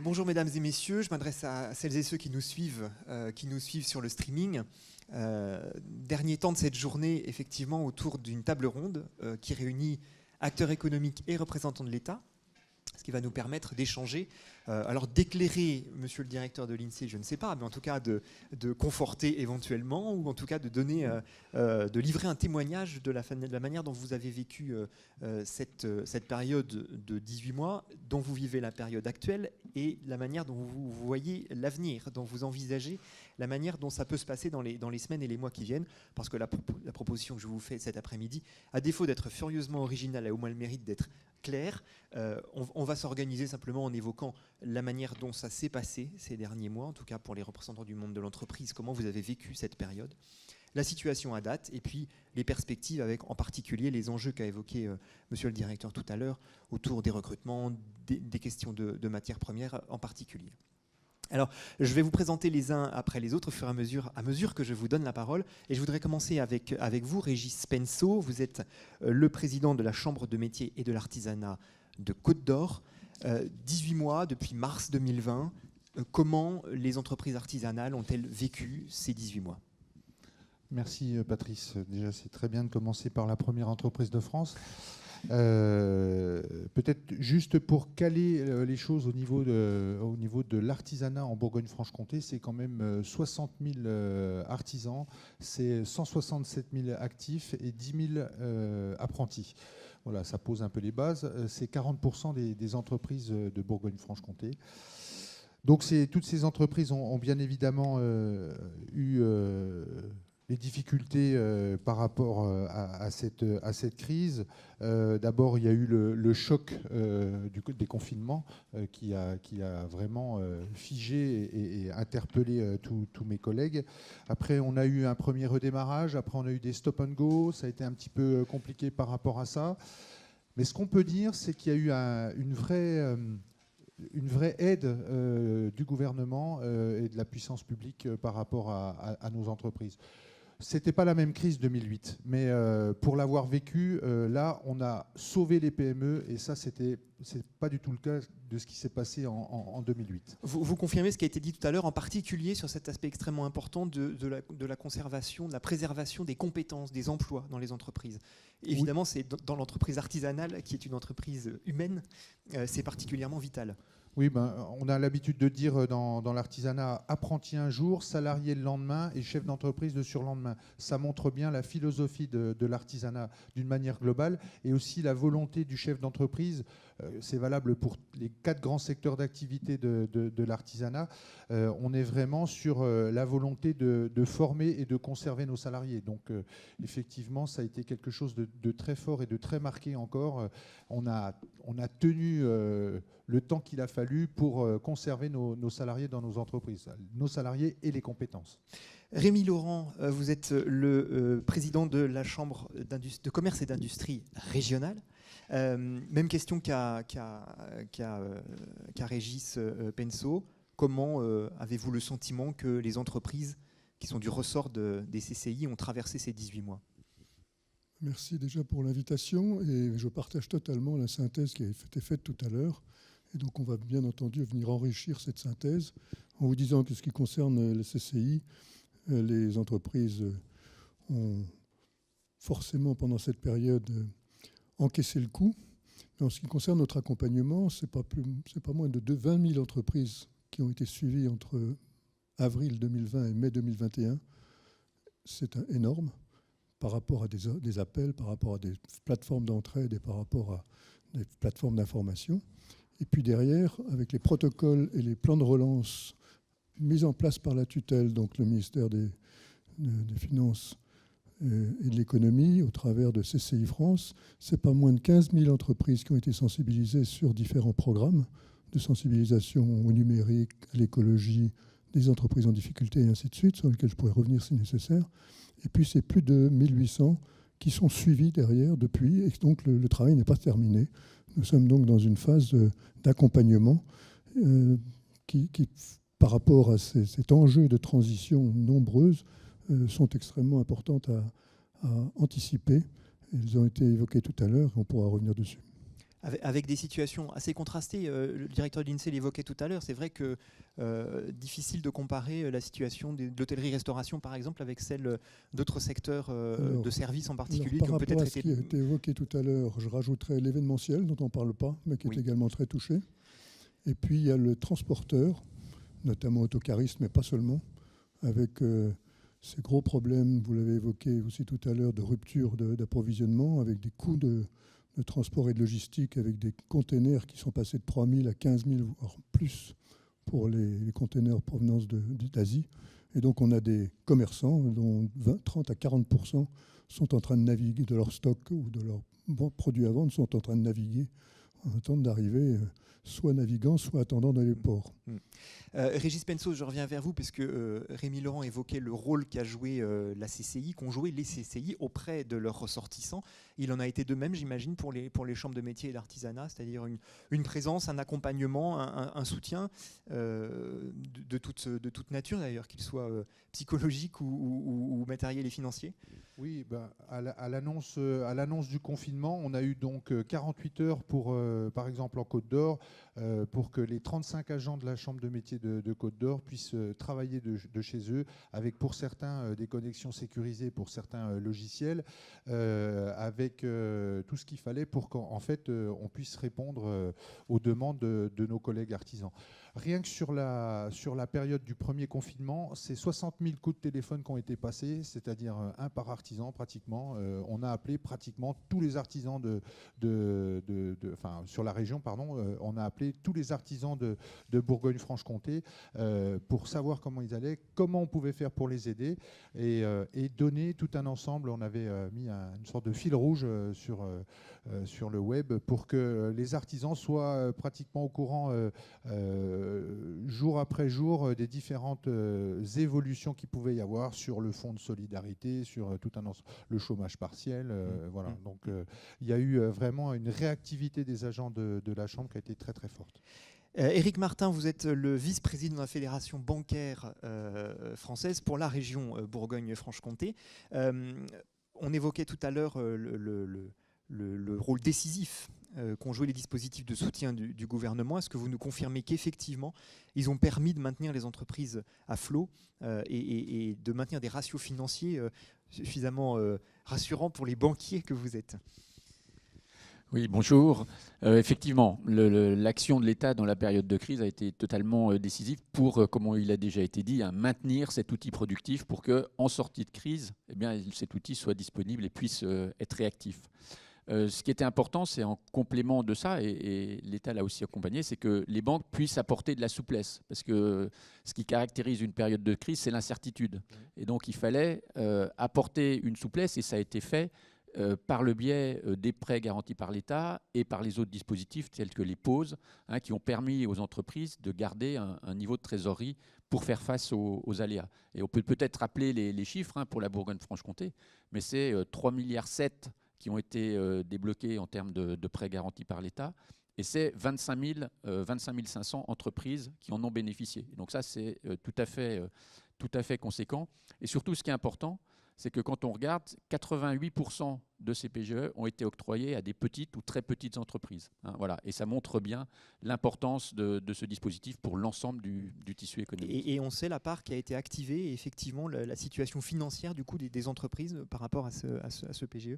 Bonjour mesdames et messieurs, je m'adresse à celles et ceux qui nous suivent sur le streaming. Dernier temps de cette journée, effectivement, autour d'une table ronde qui réunit acteurs économiques et représentants de l'État, ce qui va nous permettre d'échanger, alors d'éclairer monsieur le directeur de l'INSEE, je ne sais pas, mais en tout cas de conforter éventuellement, ou en tout cas de donner, de livrer un témoignage de la manière dont vous avez vécu cette période de 18 mois, dont vous vivez la période actuelle, et la manière dont vous voyez l'avenir, dont vous envisagez la manière dont ça peut se passer dans les semaines et les mois qui viennent, parce que la proposition que je vous fais cet après-midi, à défaut d'être furieusement originale, a au moins le mérite d'être claire. On va s'organiser simplement en évoquant la manière dont ça s'est passé ces derniers mois, en tout cas pour les représentants du monde de l'entreprise, comment vous avez vécu cette période, la situation à date, et puis les perspectives avec en particulier les enjeux qu'a évoqué monsieur le directeur tout à l'heure, autour des recrutements, des questions de matières premières en particulier. Alors, je vais vous présenter les uns après les autres au fur et à mesure que je vous donne la parole. Et je voudrais commencer avec vous, Régis Penso. Vous êtes le président de la Chambre de métiers et de l'artisanat de Côte d'Or. 18 mois depuis mars 2020. Comment les entreprises artisanales ont-elles vécu ces 18 mois ? Merci Patrice. Déjà, c'est très bien de commencer par la première entreprise de France. Peut-être juste pour caler les choses au niveau de l'artisanat en Bourgogne-Franche-Comté, c'est quand même 60 000 artisans, c'est 167 000 actifs et 10 000 apprentis. Voilà, ça pose un peu les bases. C'est 40% des entreprises de Bourgogne-Franche-Comté. Donc toutes ces entreprises ont bien évidemment eu les difficultés par rapport à cette crise. D'abord, il y a eu le choc des confinements qui a vraiment figé et interpellé tous mes collègues. Après, on a eu un premier redémarrage. Après, on a eu des stop and go. Ça a été un petit peu compliqué par rapport à ça. Mais ce qu'on peut dire, c'est qu'il y a eu une vraie aide du gouvernement et de la puissance publique par rapport à nos entreprises. C'était pas la même crise 2008, mais pour l'avoir vécu, là, on a sauvé les PME et ça, c'est pas du tout le cas de ce qui s'est passé en 2008. Vous confirmez ce qui a été dit tout à l'heure, en particulier sur cet aspect extrêmement important de la conservation, de la préservation des compétences, des emplois dans les entreprises. Évidemment, oui. C'est dans l'entreprise artisanale, qui est une entreprise humaine, c'est particulièrement vital. Oui, on a l'habitude de dire dans l'artisanat, apprenti un jour, salarié le lendemain et chef d'entreprise le surlendemain. Ça montre bien la philosophie de l'artisanat d'une manière globale et aussi la volonté du chef d'entreprise. C'est valable pour les 4 grands secteurs d'activité de l'artisanat. On est vraiment sur la volonté de former et de conserver nos salariés. Donc effectivement, ça a été quelque chose de très fort et de très marqué encore. On a tenu le temps qu'il a fallu pour conserver nos salariés dans nos entreprises, nos salariés et les compétences. Rémi Laurent, vous êtes le président de la Chambre de commerce et d'industrie régionale. Même question qu'à Régis Penso. Comment avez-vous le sentiment que les entreprises qui sont du ressort des CCI ont traversé ces 18 mois ? Merci déjà pour l'invitation et je partage totalement la synthèse qui a été faite tout à l'heure. Et donc on va bien entendu venir enrichir cette synthèse en vous disant que ce qui concerne les CCI, les entreprises ont forcément pendant cette période encaissé le coup. Mais en ce qui concerne notre accompagnement, c'est pas moins de 20 000 entreprises qui ont été suivies entre avril 2020 et mai 2021. C'est énorme par rapport à des appels, par rapport à des plateformes d'entraide et par rapport à des plateformes d'information. Et puis derrière, avec les protocoles et les plans de relance mis en place par la tutelle, donc le ministère des Finances et de l'Économie, au travers de CCI France, c'est pas moins de 15 000 entreprises qui ont été sensibilisées sur différents programmes de sensibilisation au numérique, à l'écologie, des entreprises en difficulté et ainsi de suite, sur lesquelles je pourrais revenir si nécessaire. Et puis c'est plus de 1800 qui sont suivis derrière depuis, et donc le travail n'est pas terminé. Nous sommes donc dans une phase d'accompagnement qui, par rapport à cet enjeu de transition nombreuse, sont extrêmement importantes à anticiper. Elles ont été évoquées tout à l'heure et on pourra revenir dessus. avec des situations assez contrastées. Le directeur de l'INSEE l'évoquait tout à l'heure. C'est vrai que difficile de comparer la situation de l'hôtellerie-restauration, par exemple, avec celle d'autres secteurs de services en particulier qui ont peut-être Par rapport à ce qui a été évoqué tout à l'heure, je rajouterais l'événementiel, dont on ne parle pas, mais qui est également très touché. Et puis, il y a le transporteur, notamment autocariste, mais pas seulement, avec ces gros problèmes, vous l'avez évoqué aussi tout à l'heure, de rupture d'approvisionnement, avec des coûts de transport et de logistique, avec des containers qui sont passés de 3 000 à 15 000, voire plus, pour les containers provenance d'Asie. Et donc, on a des commerçants dont 30 à 40% sont en train de naviguer de leur stock ou de leurs produits à vendre, sont en train de naviguer en attendant d'arriver, soit navigant, soit attendant dans les ports. Régis Pensos, je reviens vers vous, puisque Rémi Laurent évoquait le rôle qu'a joué la CCI, qu'ont joué les CCI auprès de leurs ressortissants. Il en a été de même, j'imagine, pour les chambres de métiers et d'artisanat, c'est-à-dire une présence, un accompagnement, un soutien de toute nature, d'ailleurs, qu'il soit psychologique ou matériel et financier. Oui, à l'annonce du confinement, on a eu donc 48 heures pour, par exemple en Côte d'Or, pour que les 35 agents de la Chambre de métier de Côte d'Or puissent travailler de chez eux, avec pour certains des connexions sécurisées pour certains logiciels, avec tout ce qu'il fallait pour qu'en fait on puisse répondre aux demandes de nos collègues artisans. Rien que sur la période du premier confinement, c'est 60 000 coups de téléphone qui ont été passés, c'est-à-dire un par artisan pratiquement. On a appelé pratiquement tous les artisans sur la région, pardon. On a appelé tous les artisans de Bourgogne-Franche-Comté pour savoir comment ils allaient, comment on pouvait faire pour les aider et donner tout un ensemble. On avait mis une sorte de fil rouge sur le web pour que les artisans soient pratiquement au courant jour après jour des différentes évolutions qu'il pouvait y avoir sur le fonds de solidarité, sur tout un ensemble, le chômage partiel. Voilà. Donc il y a eu vraiment une réactivité des agents de la Chambre qui a été très très forte. Éric Martin, vous êtes le vice-président de la Fédération bancaire française pour la région Bourgogne-Franche-Comté. On évoquait tout à l'heure le rôle décisif qu'ont joué les dispositifs de soutien du gouvernement. Est-ce que vous nous confirmez qu'effectivement, ils ont permis de maintenir les entreprises à flot et de maintenir des ratios financiers suffisamment rassurants pour les banquiers que vous êtes ? Oui, bonjour. Effectivement, l'action de l'État dans la période de crise a été totalement décisive pour, comme il a déjà été dit, maintenir cet outil productif pour qu'en sortie de crise, eh bien, cet outil soit disponible et puisse être réactif. Ce qui était important, c'est en complément de ça, et l'État l'a aussi accompagné, c'est que les banques puissent apporter de la souplesse. Parce que ce qui caractérise une période de crise, c'est l'incertitude. Et donc il fallait apporter une souplesse, et ça a été fait par le biais des prêts garantis par l'État et par les autres dispositifs tels que les POSE, qui ont permis aux entreprises de garder un niveau de trésorerie pour faire face aux aléas. Et on peut peut-être rappeler les chiffres pour la Bourgogne-Franche-Comté, mais c'est 3,7 milliards qui ont été débloqués en termes de prêts garantis par l'État, et c'est 25 500 entreprises qui en ont bénéficié. Et donc ça, c'est tout à fait conséquent. Et surtout, ce qui est important, c'est que quand on regarde, 88% de ces PGE ont été octroyés à des petites ou très petites entreprises. Voilà. Et ça montre bien l'importance de ce dispositif pour l'ensemble du tissu économique. Et on sait la part qui a été activée et effectivement la situation financière du coup des entreprises par rapport à ce PGE.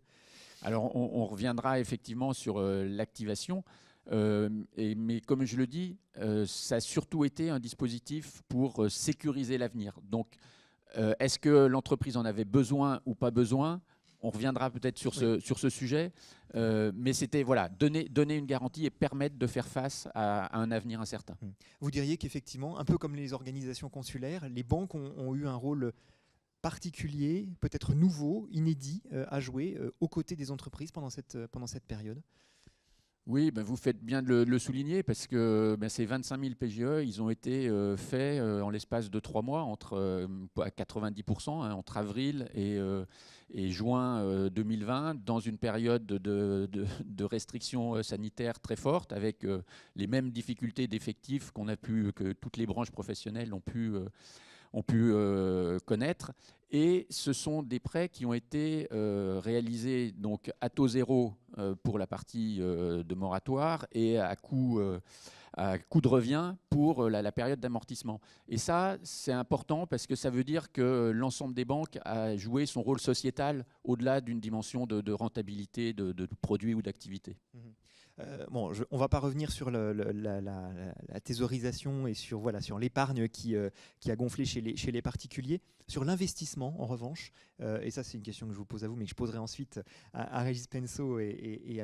Alors on reviendra effectivement sur l'activation. Mais comme je le dis, ça a surtout été un dispositif pour sécuriser l'avenir. Donc, est-ce que l'entreprise en avait besoin ou pas besoin ? On reviendra peut-être sur ce sujet. Mais c'était donner une garantie et permettre de faire face à un avenir incertain. Vous diriez qu'effectivement, un peu comme les organisations consulaires, les banques ont eu un rôle particulier, peut-être nouveau, inédit, à jouer aux côtés des entreprises pendant cette période. Oui, vous faites bien de le souligner parce que ces 25 000 PGE, ils ont été faits en l'espace de 3 mois, à 90%, entre avril et juin 2020, dans une période de restrictions sanitaires très fortes, avec les mêmes difficultés d'effectifs que toutes les branches professionnelles ont pu ont pu connaître. Et ce sont des prêts qui ont été réalisés donc à taux zéro pour la partie de moratoire et à coût de revient pour la période d'amortissement. Et ça, c'est important parce que ça veut dire que l'ensemble des banques a joué son rôle sociétal au-delà d'une dimension de rentabilité de produits ou d'activité. On ne va pas revenir sur la thésaurisation et sur l'épargne qui a gonflé chez les particuliers. Sur l'investissement, en revanche, et ça c'est une question que je vous pose à vous, mais que je poserai ensuite à Régis Penso et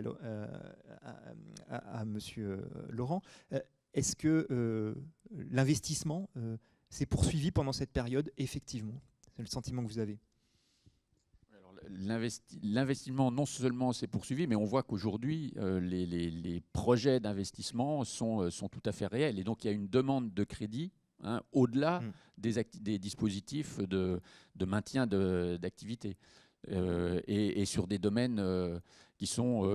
à Monsieur Laurent, est-ce que l'investissement s'est poursuivi pendant cette période, effectivement? C'est le sentiment que vous avez? L'investissement, non seulement s'est poursuivi, mais on voit qu'aujourd'hui, les projets d'investissement sont tout à fait réels. Et donc, il y a une demande de crédit au-delà des dispositifs de maintien d'activité. Et sur des domaines qui sont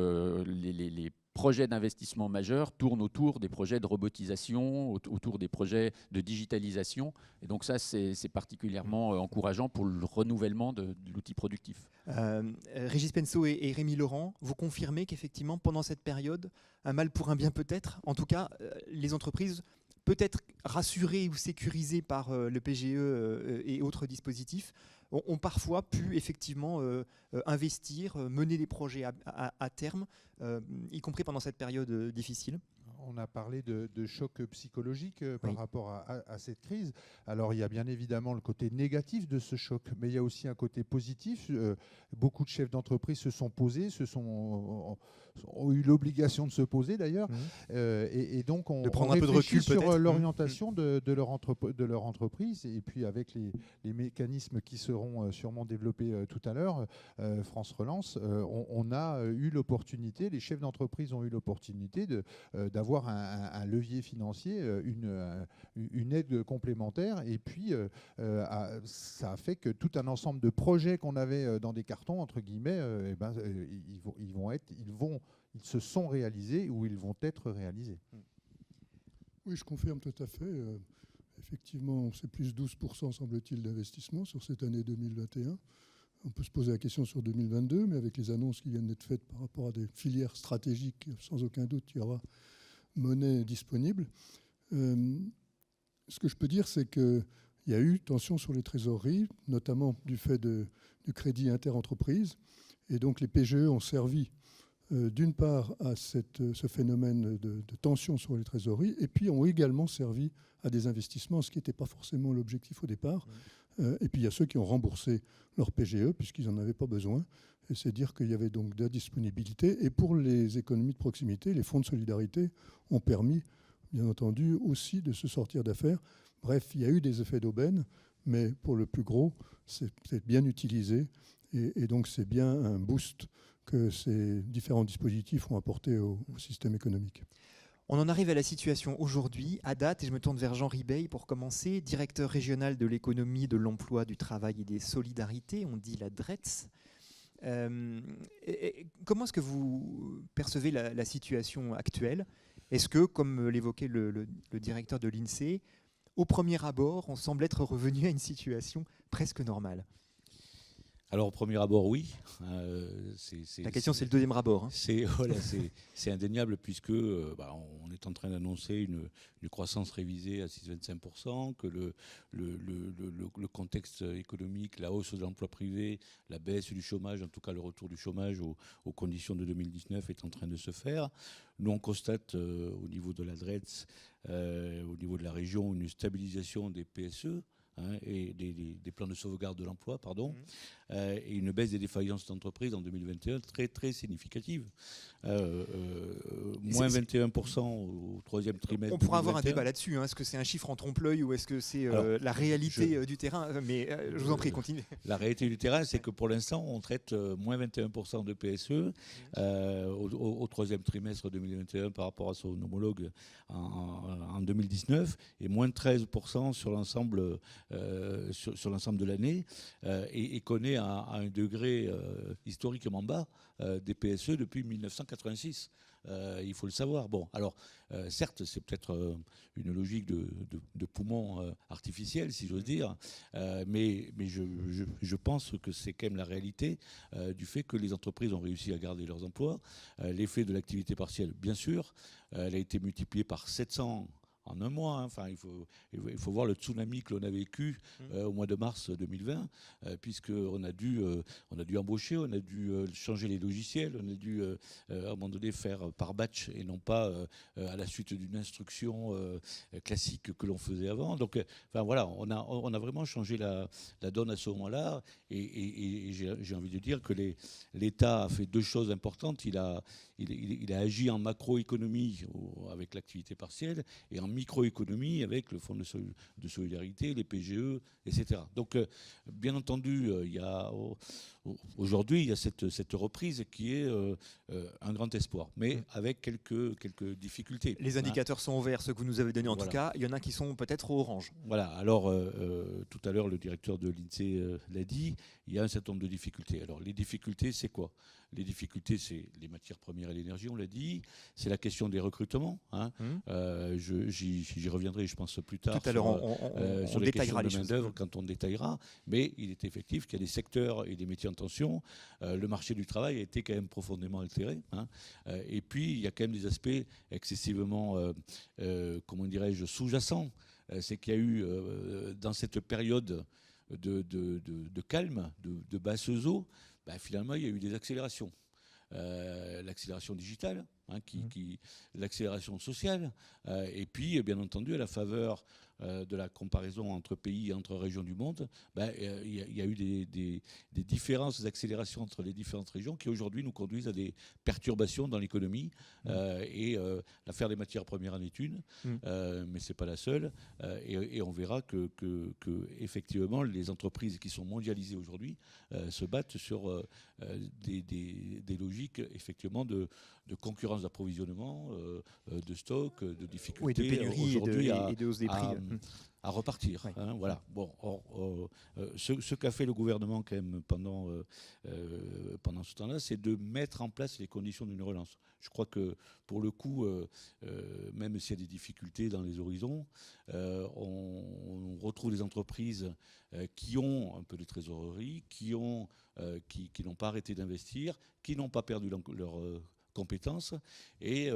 les projets d'investissement majeurs tournent autour des projets de robotisation, autour des projets de digitalisation. Et donc ça, c'est particulièrement encourageant pour le renouvellement de l'outil productif. Régis Penso et Rémi Laurent, vous confirmez qu'effectivement, pendant cette période, un mal pour un bien peut-être, en tout cas, les entreprises peut-être rassurées ou sécurisées par le PGE et autres dispositifs, ont parfois pu effectivement investir, mener des projets à terme, y compris pendant cette période difficile. On a parlé de choc psychologique par rapport à cette crise. Alors, il y a bien évidemment le côté négatif de ce choc, mais il y a aussi un côté positif. Beaucoup de chefs d'entreprise se sont posés, ont eu l'obligation de se poser d'ailleurs, et donc on prendre un peu de recul sur l'orientation de leur entreprise, et puis avec les mécanismes qui seront sûrement développés tout à l'heure, France Relance, on a eu l'opportunité, les chefs d'entreprise ont eu l'opportunité d'avoir un levier financier, une aide complémentaire, et puis ça a fait que tout un ensemble de projets qu'on avait dans des cartons, entre guillemets, ils se sont réalisés ou ils vont être réalisés. Oui, je confirme tout à fait. Effectivement, c'est plus 12%, semble-t-il, d'investissement sur cette année 2021. On peut se poser la question sur 2022, mais avec les annonces qui viennent d'être faites par rapport à des filières stratégiques, sans aucun doute, il y aura monnaie disponible. Ce que je peux dire, c'est qu'il y a eu tension sur les trésoreries, notamment du fait du crédit interentreprise. Et donc les PGE ont servi d'une part à ce phénomène de tension sur les trésoreries, et puis ont également servi à des investissements, ce qui n'était pas forcément l'objectif au départ. Et puis il y a ceux qui ont remboursé leur PGE puisqu'ils n'en avaient pas besoin. Et c'est dire qu'il y avait donc de la disponibilité. Et pour les économies de proximité, les fonds de solidarité ont permis, bien entendu, aussi de se sortir d'affaires. Bref, il y a eu des effets d'aubaine, mais pour le plus gros, c'est bien utilisé. Et donc c'est bien un boost que ces différents dispositifs ont apporté au système économique. On en arrive à la situation aujourd'hui, à date, et je me tourne vers Jean Ribeil pour commencer, directeur régional de l'économie, de l'emploi, du travail et des solidarités, on dit la DRETS. Comment est-ce que vous percevez la situation actuelle? Est-ce que, comme l'évoquait le directeur de l'INSEE, au premier abord, on semble être revenu à une situation presque normale? Alors, au premier abord, oui. La question, c'est le deuxième abord. Hein. C'est indéniable puisque on est en train d'annoncer une croissance révisée à 6,25%, que le contexte économique, la hausse de l'emploi privé, la baisse du chômage, en tout cas le retour du chômage aux conditions de 2019 est en train de se faire. Nous, on constate au niveau de la DRETS, au niveau de la région, une stabilisation des PSE. Et des plans de sauvegarde de l'emploi, et une baisse des défaillances d'entreprise en 2021 très, très significative. Moins 21% au troisième trimestre. On pourra avoir un débat là-dessus. Est-ce que c'est un chiffre en trompe-l'œil ou est-ce que c'est la réalité du terrain? Mais je vous en prie, continuez. La réalité du terrain, c'est que pour l'instant, on traite moins 21% de PSE au troisième trimestre 2021 par rapport à son homologue en 2019 et moins 13% sur l'ensemble de l'année et connaît à un degré historiquement bas des PSE depuis 1986. Il faut le savoir. Bon, alors, certes, c'est peut-être une logique de poumon artificiel, si j'ose dire, mais je pense que c'est quand même la réalité du fait que les entreprises ont réussi à garder leurs emplois. L'effet de l'activité partielle, bien sûr, elle a été multipliée par 700 en un mois. Enfin, il faut voir le tsunami que l'on a vécu au mois de mars 2020, puisqu'on a dû embaucher, on a dû changer les logiciels, on a dû à un moment donné faire par batch et non pas à la suite d'une instruction classique que l'on faisait avant. Donc, enfin voilà, on a vraiment changé la donne à ce moment-là, et j'ai envie de dire que l'État a fait deux choses importantes. Il a agi en macroéconomie avec l'activité partielle et en microéconomie avec le fonds de solidarité, les PGE, etc. Donc, bien entendu, aujourd'hui, il y a cette reprise qui est un grand espoir, mais avec quelques difficultés. Les indicateurs sont au vert, ceux que vous nous avez donnés en tout cas. Il y en a qui sont peut-être au orange. Voilà. Alors, tout à l'heure, le directeur de l'INSEE l'a dit, il y a un certain nombre de difficultés. Alors, les difficultés, c'est quoi ? Les difficultés, c'est les matières premières et l'énergie, on l'a dit. C'est la question des recrutements. J'y reviendrai, je pense, plus tard. Tout à l'heure, on sur les détaillera questions les de main-d'œuvre quand on détaillera. Mais il est effectif qu'il y a des secteurs et des métiers en tension. Le marché du travail a été quand même profondément altéré. Et puis, il y a quand même des aspects excessivement, comment dirais-je, sous-jacents. C'est qu'il y a eu, dans cette période de calme, de basses eaux, finalement, il y a eu des accélérations. L'accélération digitale, l'accélération sociale, et puis, bien entendu, à la faveur de la comparaison entre pays et entre régions du monde, il y a eu des différences d'accélération entre les différentes régions qui aujourd'hui nous conduisent à des perturbations dans l'économie. Et l'affaire des matières premières en est une, mais c'est pas la seule. Et on verra que effectivement les entreprises qui sont mondialisées aujourd'hui se battent sur des logiques effectivement de concurrence d'approvisionnement, de stock, de difficultés. Oui, de pénurie et de hausse des prix. À repartir. Oui. Voilà. Bon, ce qu'a fait le gouvernement quand même pendant ce temps-là, c'est de mettre en place les conditions d'une relance. Je crois que pour le coup, même s'il y a des difficultés dans les horizons, on retrouve des entreprises qui ont un peu de trésorerie, qui n'ont pas arrêté d'investir, qui n'ont pas perdu leur compétences. Et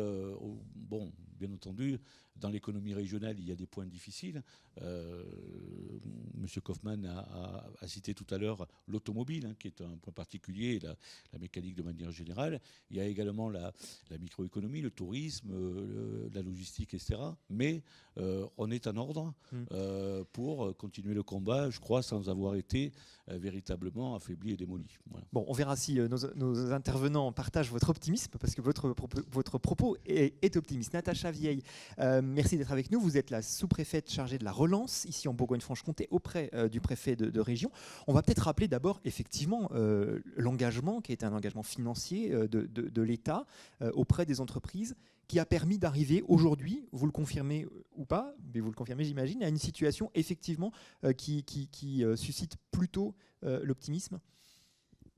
bon, bien entendu, dans l'économie régionale, il y a des points difficiles. Monsieur Kaufmann a cité tout à l'heure l'automobile, qui est un point particulier, la mécanique de manière générale. Il y a également la microéconomie, le tourisme, la logistique, etc. Mais on est en ordre pour continuer le combat, je crois, sans avoir été véritablement affaibli et démoli. Voilà. Bon, on verra si nos intervenants partagent votre optimisme, parce que votre propos est optimiste. Natacha Vieille, merci d'être avec nous. Vous êtes la sous-préfète chargée de la relance ici en Bourgogne-Franche-Comté auprès du préfet de région. On va peut-être rappeler d'abord effectivement l'engagement qui est un engagement financier de l'État auprès des entreprises qui a permis d'arriver aujourd'hui, vous le confirmez ou pas, mais vous le confirmez j'imagine, à une situation effectivement qui suscite plutôt l'optimisme.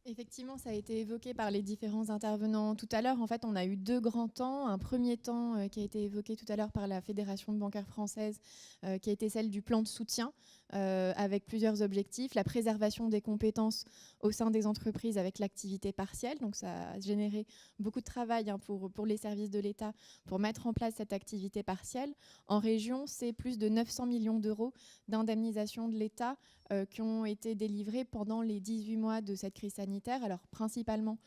Effectivement, ça a été évoqué par les différents intervenants tout à l'heure. En fait, on a eu deux grands temps. Un premier temps qui a été évoqué tout à l'heure par la Fédération bancaire française, qui a été celle du plan de soutien, avec plusieurs objectifs. La préservation des compétences au sein des entreprises avec l'activité partielle. Donc ça a généré beaucoup de travail pour les services de l'État pour mettre en place cette activité partielle. En région, c'est plus de 900 millions d'euros d'indemnisation de l'État qui ont été délivrés pendant les 18 mois de cette crise sanitaire. Alors principalement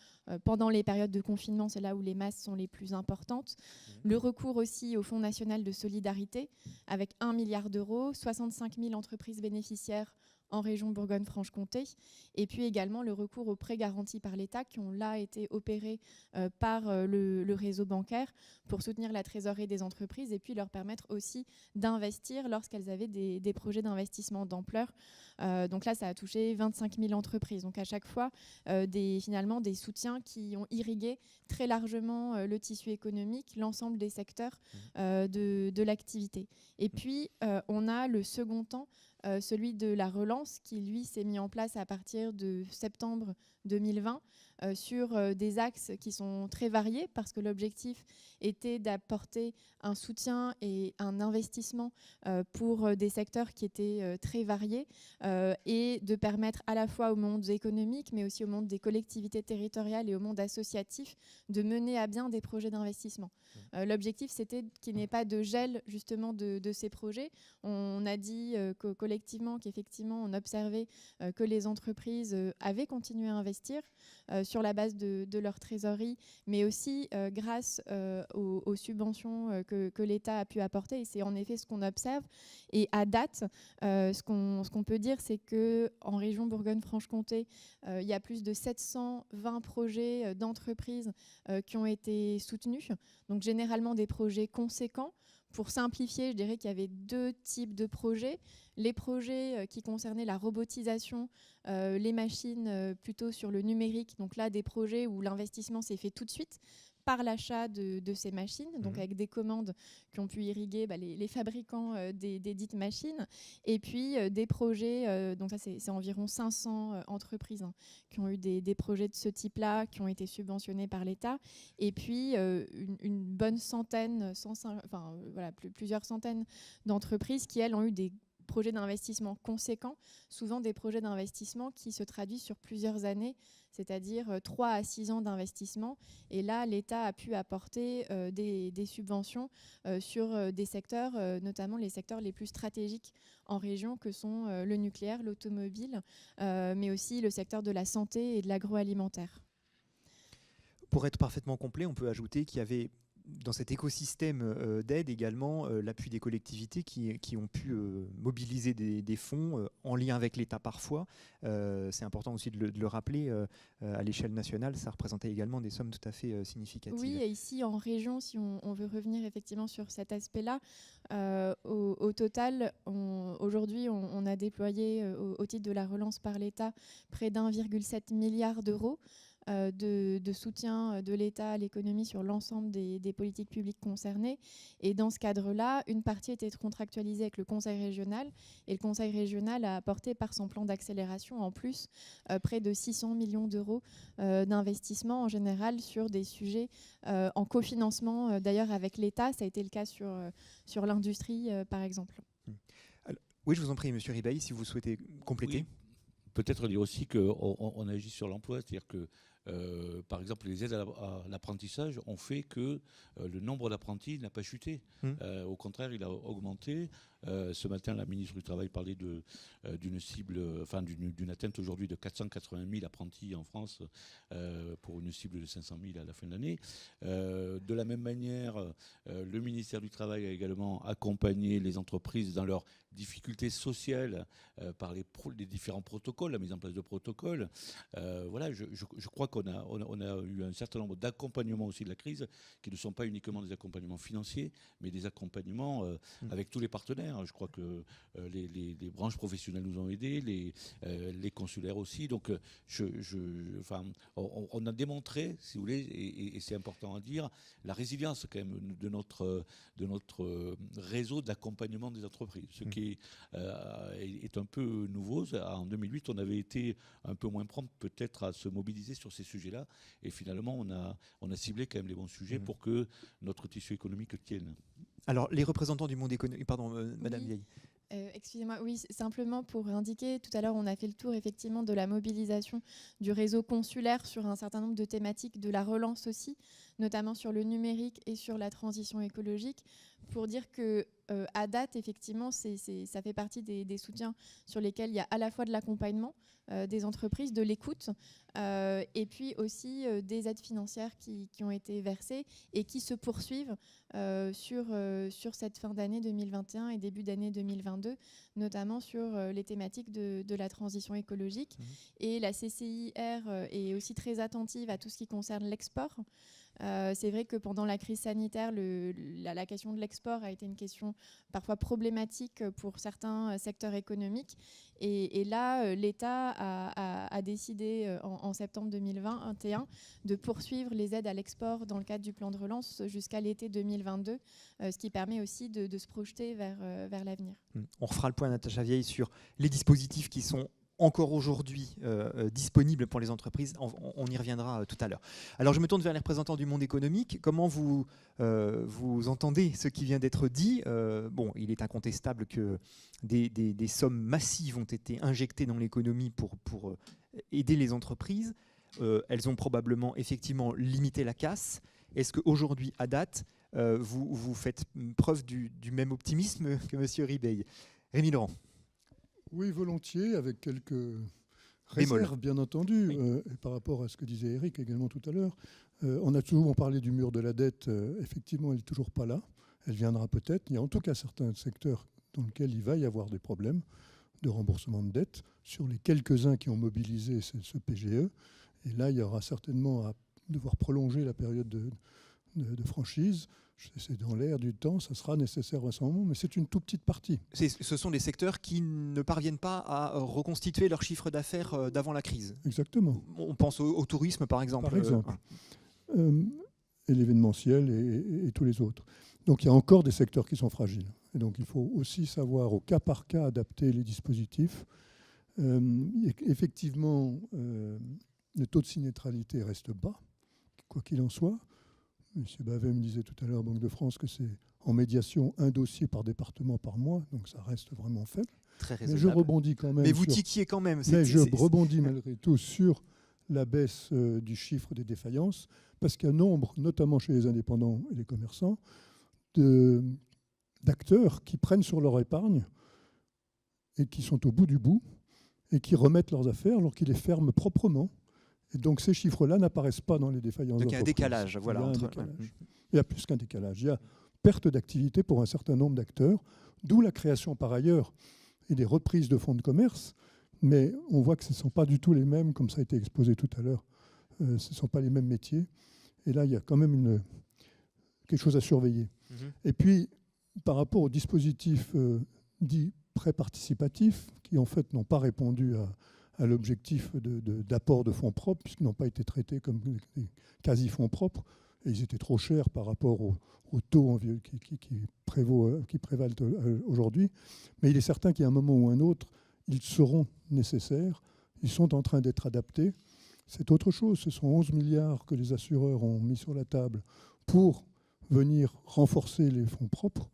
pendant les périodes de confinement, c'est là où les masses sont les plus importantes. Le recours aussi au Fonds national de solidarité avec 1 milliard d'euros, 65 000 entreprises bénéficiaires en région Bourgogne-Franche-Comté, et puis également le recours aux prêts garantis par l'État qui ont là été opérés par le réseau bancaire pour soutenir la trésorerie des entreprises et puis leur permettre aussi d'investir lorsqu'elles avaient des projets d'investissement d'ampleur. Donc là, ça a touché 25 000 entreprises. Donc à chaque fois, finalement des soutiens qui ont irrigué très largement le tissu économique, l'ensemble des secteurs de l'activité. Et puis, on a le second temps, celui de la relance qui, lui, s'est mis en place à partir de septembre 2020 sur des axes qui sont très variés, parce que l'objectif était d'apporter un soutien et un investissement pour des secteurs qui étaient très variés et de permettre à la fois au monde économique, mais aussi au monde des collectivités territoriales et au monde associatif de mener à bien des projets d'investissement. L'objectif, c'était qu'il n'y ait pas de gel justement de ces projets. On a dit collectivement qu'effectivement, on observait que les entreprises avaient continué à investir sur la base de leur trésorerie, mais aussi grâce aux subventions que l'État a pu apporter. Et c'est en effet ce qu'on observe. Et à date, ce qu'on peut dire, c'est qu'en région Bourgogne-Franche-Comté, il y a plus de 720 projets d'entreprises qui ont été soutenus. Donc généralement des projets conséquents. Pour simplifier, je dirais qu'il y avait 2 types de projets. Les projets qui concernaient la robotisation, les machines plutôt sur le numérique. Donc là, des projets où l'investissement s'est fait tout de suite par l'achat de ces machines, donc avec des commandes qui ont pu irriguer les fabricants des dites machines. Et puis des projets, donc ça c'est environ 500 entreprises qui ont eu des projets de ce type-là, qui ont été subventionnés par l'État. Et puis une bonne centaine, plusieurs centaines d'entreprises qui, elles, ont eu des projets d'investissement conséquents, souvent des projets d'investissement qui se traduisent sur plusieurs années, c'est-à-dire 3 à 6 ans d'investissement. Et là, l'État a pu apporter des subventions sur des secteurs, notamment les secteurs les plus stratégiques en région, que sont le nucléaire, l'automobile, mais aussi le secteur de la santé et de l'agroalimentaire. Pour être parfaitement complet, on peut ajouter qu'il y avait dans cet écosystème d'aide également l'appui des collectivités qui ont pu mobiliser des fonds en lien avec l'État parfois. C'est important aussi de le rappeler, à l'échelle nationale, ça représentait également des sommes tout à fait significatives. Oui, et ici en région, si on veut revenir effectivement sur cet aspect-là, au total, aujourd'hui, on a déployé au titre de la relance par l'État près d'1,7 milliard d'euros. De soutien de l'État à l'économie sur l'ensemble des politiques publiques concernées. Et dans ce cadre-là, une partie était contractualisée avec le Conseil régional, et le Conseil régional a apporté par son plan d'accélération en plus près de 600 millions d'euros d'investissement en général sur des sujets en cofinancement d'ailleurs avec l'État. Ça a été le cas sur l'industrie par exemple. Alors, oui, je vous en prie, Monsieur Ribailly, si vous souhaitez compléter. Oui. Peut-être dire aussi qu'on agit sur l'emploi, c'est-à-dire que par exemple, les aides à l'apprentissage ont fait que le nombre d'apprentis n'a pas chuté. Au contraire, il a augmenté. Ce matin, la ministre du Travail parlait d'une cible, d'une atteinte aujourd'hui de 480 000 apprentis en France pour une cible de 500 000 à la fin de l'année. De la même manière, le ministère du Travail a également accompagné les entreprises dans leurs difficultés sociales par les différents protocoles, la mise en place de protocoles. Voilà, je crois qu'on a eu un certain nombre d'accompagnements aussi de la crise qui ne sont pas uniquement des accompagnements financiers, mais des accompagnements avec tous les partenaires. Je crois que les branches professionnelles nous ont aidés, les consulaires aussi. Donc, on a démontré, si vous voulez, et c'est important à dire, la résilience quand même de notre réseau d'accompagnement des entreprises. Ce qui est un peu nouveau. En 2008, on avait été un peu moins prompt peut-être à se mobiliser sur ces sujets-là. Et finalement, on a ciblé quand même les bons sujets pour que notre tissu économique tienne. Alors, les représentants du monde économique... Pardon, Madame Oui. Vieille. Excusez-moi, oui, simplement pour indiquer, tout à l'heure on a fait le tour effectivement de la mobilisation du réseau consulaire sur un certain nombre de thématiques, de la relance aussi, notamment sur le numérique et sur la transition écologique, pour dire que à date, effectivement, ça fait partie des soutiens sur lesquels il y a à la fois de l'accompagnement des entreprises, de l'écoute, et puis aussi des aides financières qui ont été versées et qui se poursuivent sur cette fin d'année 2021 et début d'année 2022, notamment sur les thématiques de la transition écologique. Et la CCIR est aussi très attentive à tout ce qui concerne l'export. C'est vrai que pendant la crise sanitaire, la question de l'export a été une question parfois problématique pour certains secteurs économiques. Et là, l'État a décidé en septembre 2021 de poursuivre les aides à l'export dans le cadre du plan de relance jusqu'à l'été 2022, ce qui permet aussi de se projeter vers l'avenir. On refera le point, Natacha Vieille, sur les dispositifs qui sont encore aujourd'hui disponibles pour les entreprises. On y reviendra tout à l'heure. Alors je me tourne vers les représentants du monde économique. Comment vous entendez ce qui vient d'être dit? Bon, il est incontestable que des sommes massives ont été injectées dans l'économie pour aider les entreprises. Elles ont probablement effectivement limité la casse. Est-ce qu'aujourd'hui, à date, vous faites preuve du même optimisme que M. Ribeil? Rémi Laurent. Oui, volontiers, avec quelques Bémol. réserves, bien entendu, Oui. et par rapport à ce que disait Eric également tout à l'heure. On a toujours parlé du mur de la dette. Effectivement, elle n'est toujours pas là. Elle viendra peut-être. Il y a en tout cas certains secteurs dans lesquels il va y avoir des problèmes de remboursement de dette, sur les quelques-uns qui ont mobilisé ce PGE. Et là, il y aura certainement à devoir prolonger la période de franchise. C'est dans l'air du temps, ça sera nécessaire à ce moment, mais c'est une toute petite partie. Ce sont des secteurs qui ne parviennent pas à reconstituer leur chiffre d'affaires d'avant la crise. Exactement. On pense au tourisme, par exemple. Par exemple. Et l'événementiel et tous les autres. Donc il y a encore des secteurs qui sont fragiles. Et donc il faut aussi savoir au cas par cas adapter les dispositifs. Effectivement, le taux de sinétralité reste bas, quoi qu'il en soit. M. Bavet me disait tout à l'heure, Banque de France, que c'est en médiation un dossier par département par mois, donc ça reste vraiment faible. Très Mais raisonnable. je rebondis quand même. Mais vous tiquiez quand même. Mais je rebondis malgré tout sur la baisse du chiffre des défaillances, parce qu'il y a nombre, notamment chez les indépendants et les commerçants, d'acteurs qui prennent sur leur épargne et qui sont au bout du bout et qui remettent leurs affaires alors qu'ils les ferment proprement. Et donc ces chiffres-là n'apparaissent pas dans les défaillances. Donc il y a un décalage. Voilà, il y a plus qu'un décalage. Il y a perte d'activité pour un certain nombre d'acteurs, d'où la création par ailleurs et des reprises de fonds de commerce. Mais on voit que ce ne sont pas du tout les mêmes, comme ça a été exposé tout à l'heure. Ce ne sont pas les mêmes métiers. Et là, il y a quand même quelque chose à surveiller. Et puis, par rapport aux dispositifs dits pré-participatifs, qui en fait n'ont pas répondu à l'objectif d'apport de fonds propres, puisqu'ils n'ont pas été traités comme des quasi-fonds propres, et ils étaient trop chers par rapport au taux qui prévalent aujourd'hui. Mais il est certain qu'à un moment ou un autre, ils seront nécessaires, ils sont en train d'être adaptés. C'est autre chose, ce sont 11 milliards que les assureurs ont mis sur la table pour venir renforcer les fonds propres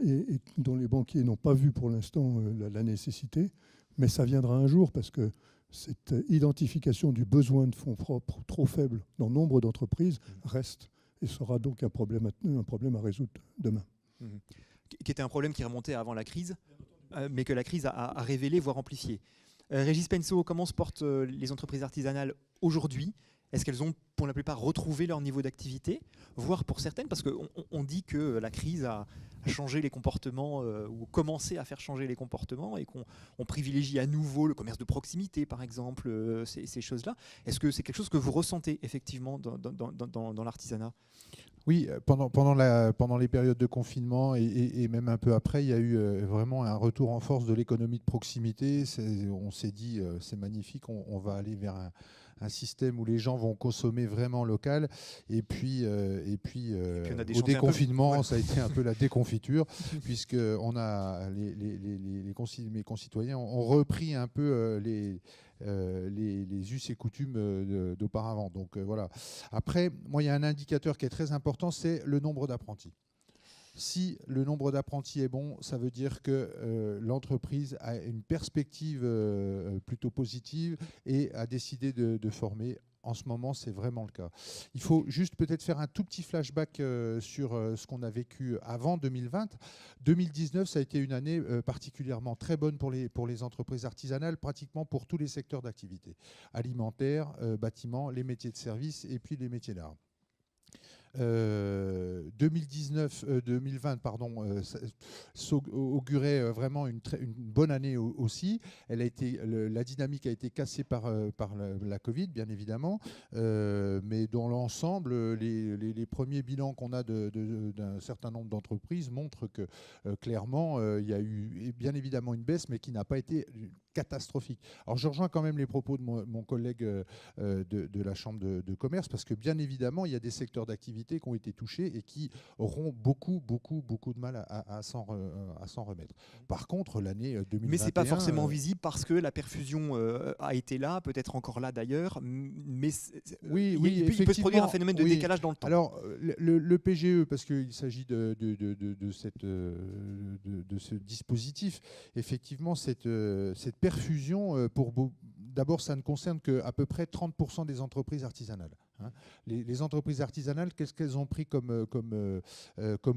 et dont les banquiers n'ont pas vu pour l'instant la nécessité, mais ça viendra un jour parce que cette identification du besoin de fonds propres trop faible dans nombre d'entreprises reste et sera donc un problème à résoudre demain. Qui était un problème qui remontait avant la crise, mais que la crise a révélé, voire amplifié. Régis Penso, comment se portent les entreprises artisanales aujourd'hui? Est-ce qu'elles ont pour la plupart retrouvé leur niveau d'activité, voire pour certaines, parce qu'on dit que la crise a changé les comportements ou commencé à faire changer les comportements et qu'on privilégie à nouveau le commerce de proximité, par exemple, ces choses-là. Est-ce que c'est quelque chose que vous ressentez effectivement dans l'artisanat? Oui, pendant les périodes de confinement et même un peu après, il y a eu vraiment un retour en force de l'économie de proximité. On s'est dit, c'est magnifique, on va aller vers un système où les gens vont consommer vraiment local. Et puis au déconfinement, ça a été un peu la déconfiture, puisque mes concitoyens ont repris un peu les us et coutumes d'auparavant. Donc voilà. Après, moi, il y a un indicateur qui est très important, c'est le nombre d'apprentis. Si le nombre d'apprentis est bon, ça veut dire que l'entreprise a une perspective plutôt positive et a décidé de former. En ce moment, c'est vraiment le cas. Il faut juste peut-être faire un tout petit flashback sur ce qu'on a vécu avant 2020. 2019, ça a été une année particulièrement très bonne pour les entreprises artisanales, pratiquement pour tous les secteurs d'activité. Alimentaire, bâtiment, les métiers de service et puis les métiers d'art. 2020 augurait vraiment une bonne année aussi. La dynamique a été cassée par la Covid, bien évidemment, mais dans l'ensemble, les premiers bilans qu'on a d'un certain nombre d'entreprises montrent que clairement, il y a eu bien évidemment une baisse, mais qui n'a pas été catastrophique. Alors je rejoins quand même les propos de mon collègue de la Chambre de commerce, parce que bien évidemment, il y a des secteurs d'activité qui ont été touchés et qui qui auront beaucoup de mal à s'en remettre. Par contre, l'année 2021... Mais ce n'est pas forcément visible parce que la perfusion a été là, peut-être encore là d'ailleurs, mais il peut se produire un phénomène de décalage dans le temps. Alors, le PGE, parce qu'il s'agit de ce dispositif, effectivement, cette perfusion, d'abord, ça ne concerne qu'à peu près 30% des entreprises artisanales. Les entreprises artisanales, qu'est-ce qu'elles ont pris comme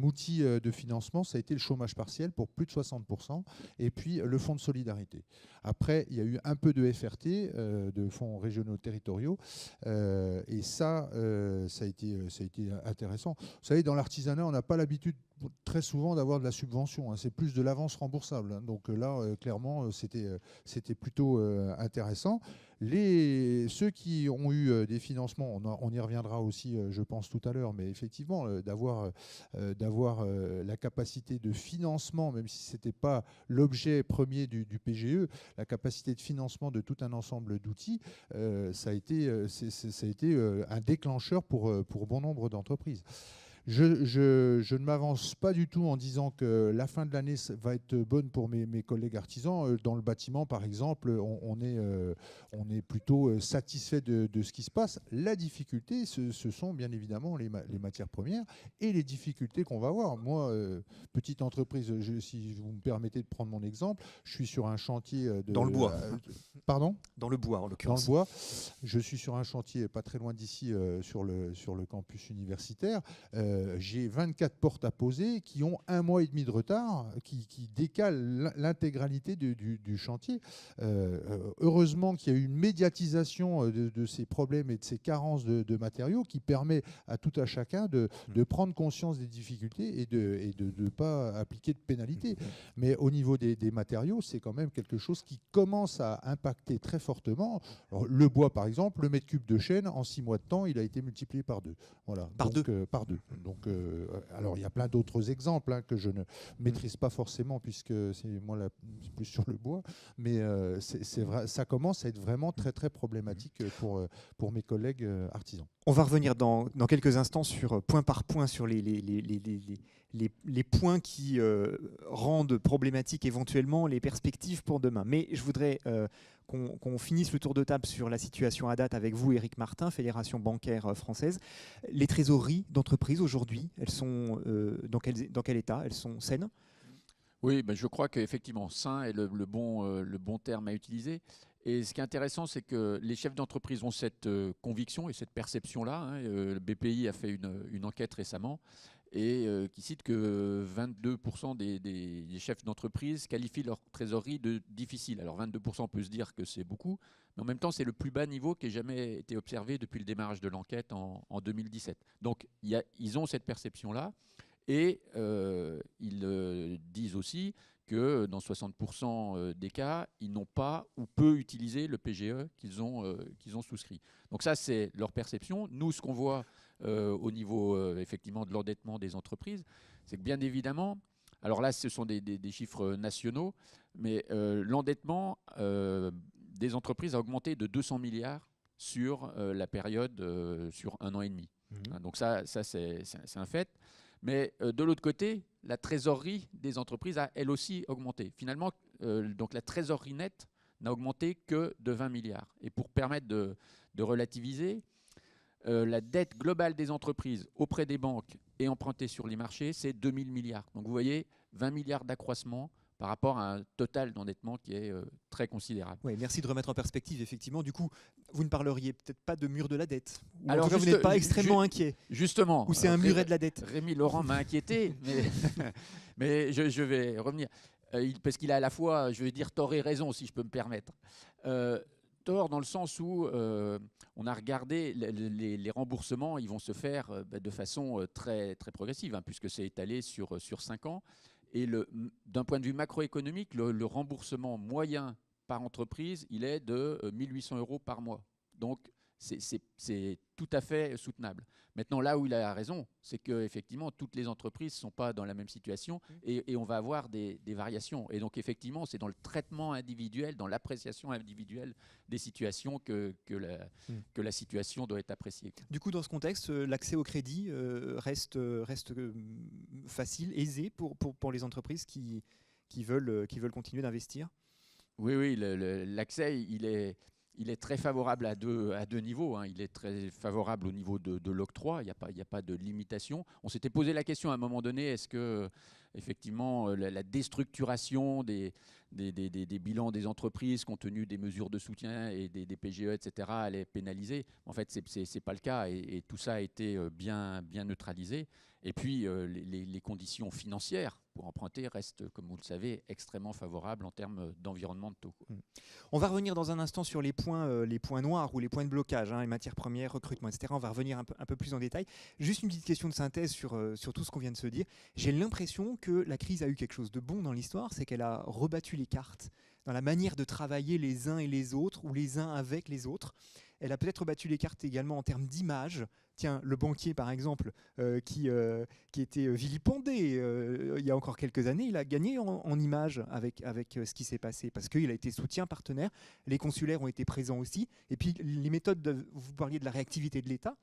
outil de financement? Ça a été le chômage partiel pour plus de 60%, et puis le fonds de solidarité. Après, il y a eu un peu de FRT, de fonds régionaux territoriaux, et ça a été intéressant. Vous savez, dans l'artisanat, on n'a pas l'habitude très souvent d'avoir de la subvention, c'est plus de l'avance remboursable. Donc là, clairement, c'était plutôt intéressant. Ceux qui ont eu des financements, on y reviendra aussi, je pense, tout à l'heure, mais effectivement, d'avoir la capacité de financement, même si ce n'était pas l'objet premier du PGE, la capacité de financement de tout un ensemble d'outils, ça a été un déclencheur pour bon nombre d'entreprises. Je ne m'avance pas du tout en disant que la fin de l'année va être bonne pour mes collègues artisans. Dans le bâtiment, par exemple, on est plutôt satisfait de ce qui se passe. La difficulté, ce sont bien évidemment les matières premières et les difficultés qu'on va avoir. Moi, petite entreprise, si vous me permettez de prendre mon exemple, je suis sur un chantier dans le bois. Pardon ? Dans le bois, en l'occurrence. Dans le bois. Je suis sur un chantier pas très loin d'ici, sur le campus universitaire. J'ai 24 portes à poser qui ont 1 mois et demi de retard, qui décalent l'intégralité du chantier. Heureusement qu'il y a eu une médiatisation de ces problèmes et de ces carences de matériaux qui permet à tout à chacun de prendre conscience des difficultés et de ne pas appliquer de pénalité. Mais au niveau des matériaux, c'est quand même quelque chose qui commence à impacter très fortement. Alors, le bois, par exemple, le mètre cube de chêne, en 6 mois de temps, il a été multiplié par 2. Voilà. Par deux. Donc, alors, il y a plein d'autres exemples que je ne maîtrise pas forcément, puisque c'est plus sur le bois. Mais c'est vrai, ça commence à être vraiment très, très problématique pour mes collègues artisans. On va revenir dans quelques instants point par point sur les points qui rendent problématiques éventuellement les perspectives pour demain. Mais je voudrais qu'on finisse le tour de table sur la situation à date avec vous, Éric Martin, Fédération bancaire française. Les trésoreries d'entreprises aujourd'hui, elles sont dans quel état? Elles sont saines? Oui, je crois qu'effectivement, sain est le bon terme à utiliser. Et ce qui est intéressant, c'est que les chefs d'entreprise ont cette conviction et cette perception-là. Le BPI a fait une enquête récemment et qui cite que 22% des chefs d'entreprise qualifient leur trésorerie de difficile. Alors 22%, on peut se dire que c'est beaucoup, mais en même temps, c'est le plus bas niveau qui ait jamais été observé depuis le démarrage de l'enquête en 2017. Donc ils ont cette perception-là et ils disent aussi que dans 60% des cas, ils n'ont pas ou peu utilisé le PGE qu'ils ont souscrit. Donc ça, c'est leur perception. Nous, ce qu'on voit au niveau effectivement de l'endettement des entreprises, c'est que bien évidemment, alors là, ce sont des chiffres nationaux, mais l'endettement des entreprises a augmenté de 200 milliards sur la période, sur 1 an et demi. Donc ça c'est un fait. Mais de l'autre côté, la trésorerie des entreprises a elle aussi augmenté. Finalement, donc la trésorerie nette n'a augmenté que de 20 milliards. Et pour permettre de relativiser, la dette globale des entreprises auprès des banques et empruntée sur les marchés, c'est 2000 milliards. Donc vous voyez, 20 milliards d'accroissement par rapport à un total d'endettement qui est très considérable. Oui, merci de remettre en perspective, effectivement. Du coup, vous ne parleriez peut-être pas de mur de la dette. Ou alors, en tout cas, vous n'êtes pas extrêmement inquiet. Justement. Ou c'est un muret de la dette. Rémi Laurent m'a inquiété, mais je vais revenir. Parce qu'il a à la fois, je vais dire, tort et raison, si je peux me permettre. Tort dans le sens où on a regardé les remboursements, ils vont se faire de façon très, très progressive, puisque c'est étalé sur 5 ans. Et d'un point de vue macroéconomique, le remboursement moyen par entreprise, il est de 1 800 € par mois. Donc, c'est tout à fait soutenable. Maintenant, là où il a raison, c'est qu'effectivement, toutes les entreprises ne sont pas dans la même situation et on va avoir des variations. Et donc, effectivement, c'est dans le traitement individuel, dans l'appréciation individuelle des situations que la situation doit être appréciée. Du coup, dans ce contexte, l'accès au crédit reste facile, aisé pour les entreprises qui veulent continuer d'investir. Oui, l'accès, il est très favorable à deux niveaux. Hein. Il est très favorable au niveau de l'octroi. Il n'y a pas de limitation. On s'était posé la question à un moment donné, est-ce que effectivement la déstructuration des bilans des entreprises compte tenu des mesures de soutien et des PGE, etc., allait pénaliser? En fait, ce n'est pas le cas et tout ça a été bien neutralisé. Et puis, les conditions financières pour emprunter restent, comme vous le savez, extrêmement favorables en termes d'environnement de taux. On va revenir dans un instant sur les points noirs ou les points de blocage, les matières premières, recrutement, etc. On va revenir un peu plus en détail. Juste une petite question de synthèse sur tout ce qu'on vient de se dire. J'ai l'impression que la crise a eu quelque chose de bon dans l'histoire, c'est qu'elle a rebattu les cartes dans la manière de travailler les uns et les autres ou les uns avec les autres. Elle a peut-être rebattu les cartes également en termes d'image. Tiens, le banquier, par exemple, qui était vilipendé il y a encore quelques années, il a gagné en image avec ce qui s'est passé, parce qu'il a été soutien partenaire. Les consulaires ont été présents aussi. Et puis, les méthodes, vous parliez de la réactivité de l'État.